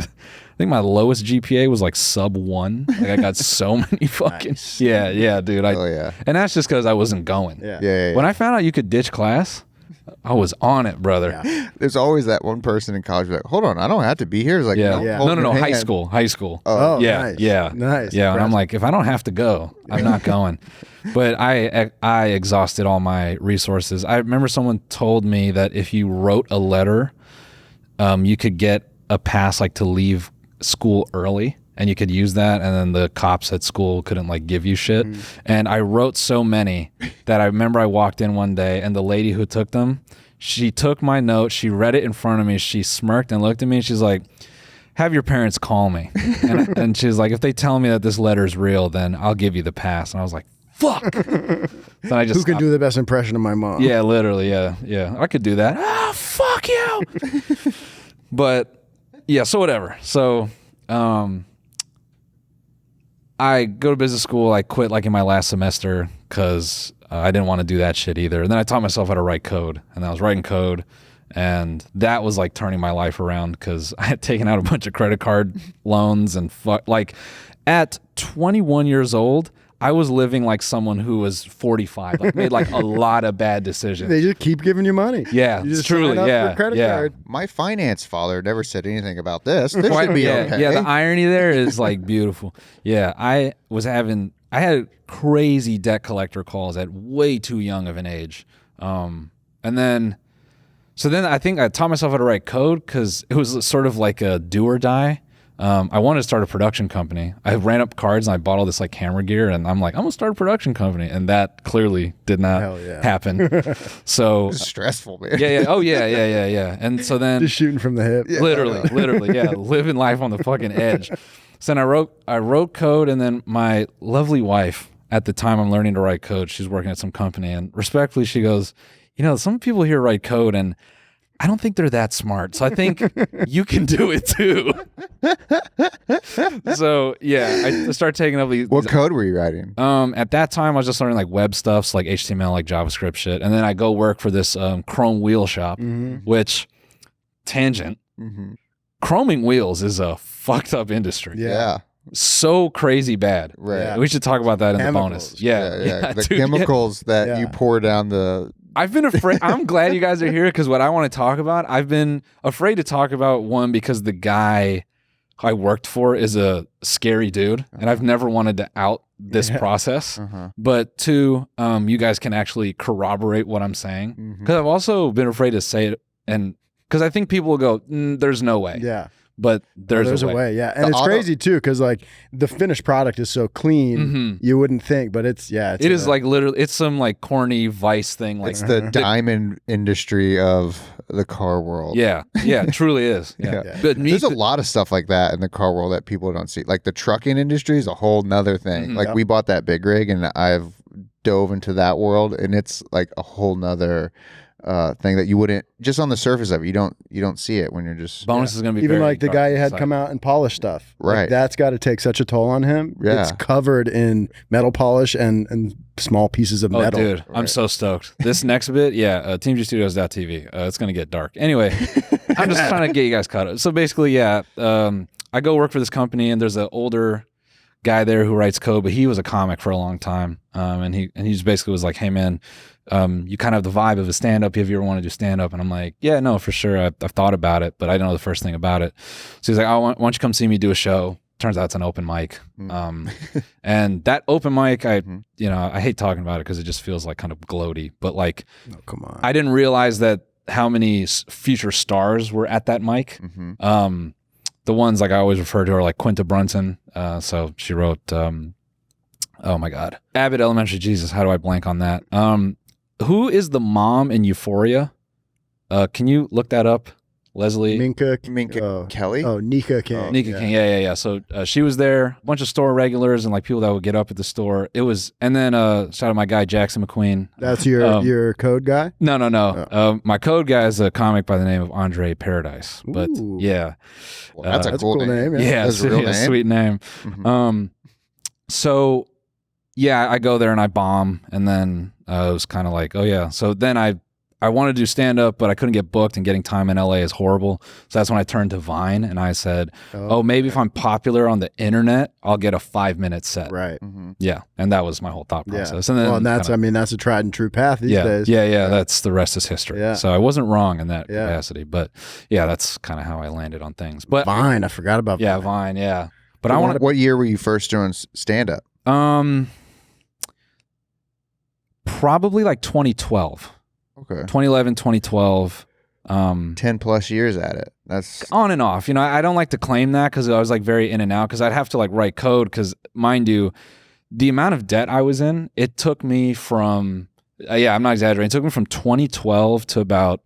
think my lowest GPA was like sub 1. Like I got so many fucking Nice. yeah, dude. Oh yeah. And that's just because I wasn't going. Yeah. Yeah. When I found out you could ditch class, I was on it, brother. Yeah. There's always that one person in college who's like, "Hold on, I don't have to be here." It's like, Yeah. "No, Yeah. hold No, your high hand." school. Oh, yeah, nice. yeah, Nice. yeah. And I'm Impressive. like, if I don't have to go, I'm not going. But I exhausted all my resources. I remember someone told me that if you wrote a letter, you could get a pass like to leave school early, and you could use that, and then the cops at school couldn't like give you shit. And I wrote so many that I remember I walked in one day, and the lady who took them, she took my note, she read it in front of me, she smirked and looked at me, and she's like, have your parents call me. And she's like, if they tell me that this letter's real, then I'll give you the pass. And I was like, fuck. So I just Who can do the best impression of my mom? Yeah, literally, yeah. I could do that. Ah, fuck you. But yeah, so whatever. So I go to business school. I quit like in my last semester because I didn't want to do that shit either. And then I taught myself how to write code, and I was writing code, and that was like turning my life around because I had taken out a bunch of credit card loans and like at 21 years old, I was living like someone who was 45, like made like a lot of bad decisions. They just keep giving you money. Yeah, You just truly, sign up yeah, for a credit yeah. card. My finance father never said anything about this. This Right, should be yeah, okay. yeah. The irony there is like beautiful. Yeah, I had crazy debt collector calls at way too young of an age, and then I think I taught myself how to write code because it was sort of like a do or die. I wanted to start a production company. I ran up cards and I bought all this like camera gear, and I'm like, I'm gonna start a production company, and that clearly did not Hell yeah. happen. So It's stressful, man. yeah. Oh yeah. And so then Just shooting from the hip. literally, yeah, living life on the fucking edge. So then I wrote code, and then my lovely wife at the time I'm learning to write code, she's working at some company, and respectfully she goes, some people here write code and I don't think they're that smart. So I think you can do it too. So yeah, I started taking up these. What code were you writing? At that time, I was just learning like web stuffs, like HTML, like JavaScript shit. And then I go work for this chrome wheel shop, which tangent. Chroming wheels is a fucked up industry. Yeah. So crazy bad. Right. Yeah. We should talk about that in Chemicals. the bonus. Yeah. The dude, chemicals that Yeah. you pour down the I've been afraid. I'm glad you guys are here because what I want to talk about, I've been afraid to talk about one because the guy I worked for is a scary dude, and I've never wanted to out this process. But two, you guys can actually corroborate what I'm saying because I've also been afraid to say it, and because I think people will go, "There's no way." Yeah. But there's a way. Yeah. And it's crazy too, because like the finished product is so clean, you wouldn't think, but it is like literally, it's some like corny Vice thing. Like it's the diamond industry of the car world. Yeah. Yeah, it truly is. Yeah. But there's a lot of stuff like that in the car world that people don't see. Like the trucking industry is a whole nother thing. Like we bought that big rig and I've dove into that world, and it's like a whole nother thing that you wouldn't just on the surface of it. You don't see it when you're just bonus is going to be even very like the guy you had come out and polish stuff. Right. Like, that's got to take such a toll on him. Yeah. It's covered in metal polish and small pieces of metal. Dude, I'm so stoked. This next bit, TMGstudios.tv. It's going to get dark. Anyway, I'm just trying to get you guys caught up. So basically, I go work for this company, and there's an older guy there who writes code, but he was a comic for a long time. And he just basically was like, "Hey man, you kind of have the vibe of a stand-up if you ever want to do stand-up." And I'm like, "Yeah, no, for sure. I've thought about it, but I don't know the first thing about it." So he's like, "Oh, why don't you come see me do a show?" Turns out it's an open mic. And that open mic, I hate talking about it because it just feels like kind of gloaty, but like, oh, come on. I didn't realize that how many future stars were at that mic. The ones like I always refer to are like Quinta Brunson. So she wrote, oh my God, Abbott Elementary. Jesus, how do I blank on that? Who is the mom in Euphoria? Can you look that up, Leslie? Minka Kelly? Oh, Nika King. Nika King, yeah. So she was there, a bunch of store regulars and like people that would get up at the store. It was, and then shout out my guy Jackson McQueen. That's your code guy? No. Oh. My code guy is a comic by the name of Andre Paradise. But yeah. Well, that's a cool name. That's a real name. Sweet name. So yeah, I go there and I bomb, and then it was kind of like, oh yeah. So then I wanted to do stand-up, but I couldn't get booked, and getting time in LA is horrible. So that's when I turned to Vine, and I said, maybe if I'm popular on the internet, I'll get a 5-minute set. Right. Yeah, and that was my whole thought process. And then that's a tried and true path these days. Yeah. That's the rest is history. Yeah. So I wasn't wrong in that capacity, but yeah, that's kind of how I landed on things. But Vine, I forgot about Vine. Yeah, Vine, yeah. But I want. What year were you first doing stand-up? Probably like 2012. Okay. 2011, 2012. 10 plus years at it. That's on and off. I don't like to claim that because I was like very in and out because I'd have to like write code because mind you, the amount of debt I was in, it took me from, I'm not exaggerating, it took me from 2012 to about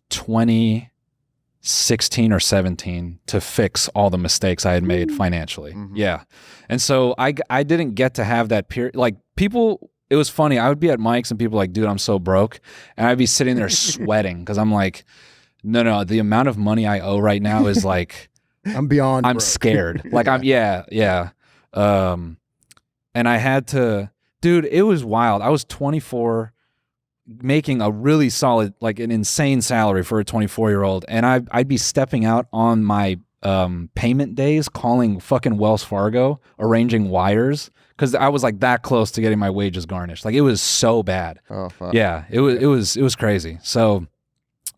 2016 or 17 to fix all the mistakes I had made financially. Yeah. And so I didn't get to have that period. Like people, it was funny. I would be at mics and people were like, dude, I'm so broke. And I'd be sitting there sweating because I'm like, no, the amount of money I owe right now is like, I'm broke. Scared. Like yeah. And I had to, dude, it was wild. I was 24 making a really solid, like an insane salary for a 24-year-old. And I'd be stepping out on my payment days, calling fucking Wells Fargo, arranging wires. Because I was like that close to getting my wages garnished. Like it was so bad. Oh fuck. Yeah, it was crazy. So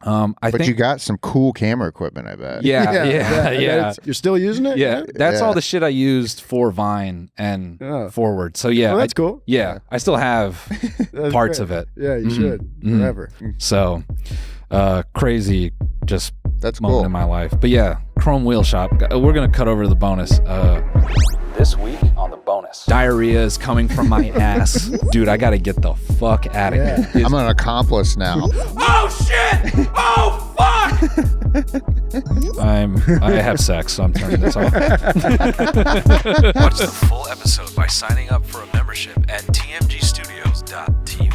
I think you got some cool camera equipment, I bet. Yeah. You're still using it? Yeah. That's all the shit I used for Vine and Forward. So yeah. Well, that's cool. Yeah. I still have parts of it. Yeah, you should. Forever. So crazy just that's moment cool in my life. But yeah, Chrome Wheel Shop. We're gonna cut over to the bonus. This week on the bonus, diarrhea is coming from my ass. Dude, I gotta get the fuck out of here. I'm an accomplice now. Oh shit! Oh fuck! I have sex, so I'm turning this off. Watch the full episode by signing up for a membership at tmgstudios.tv.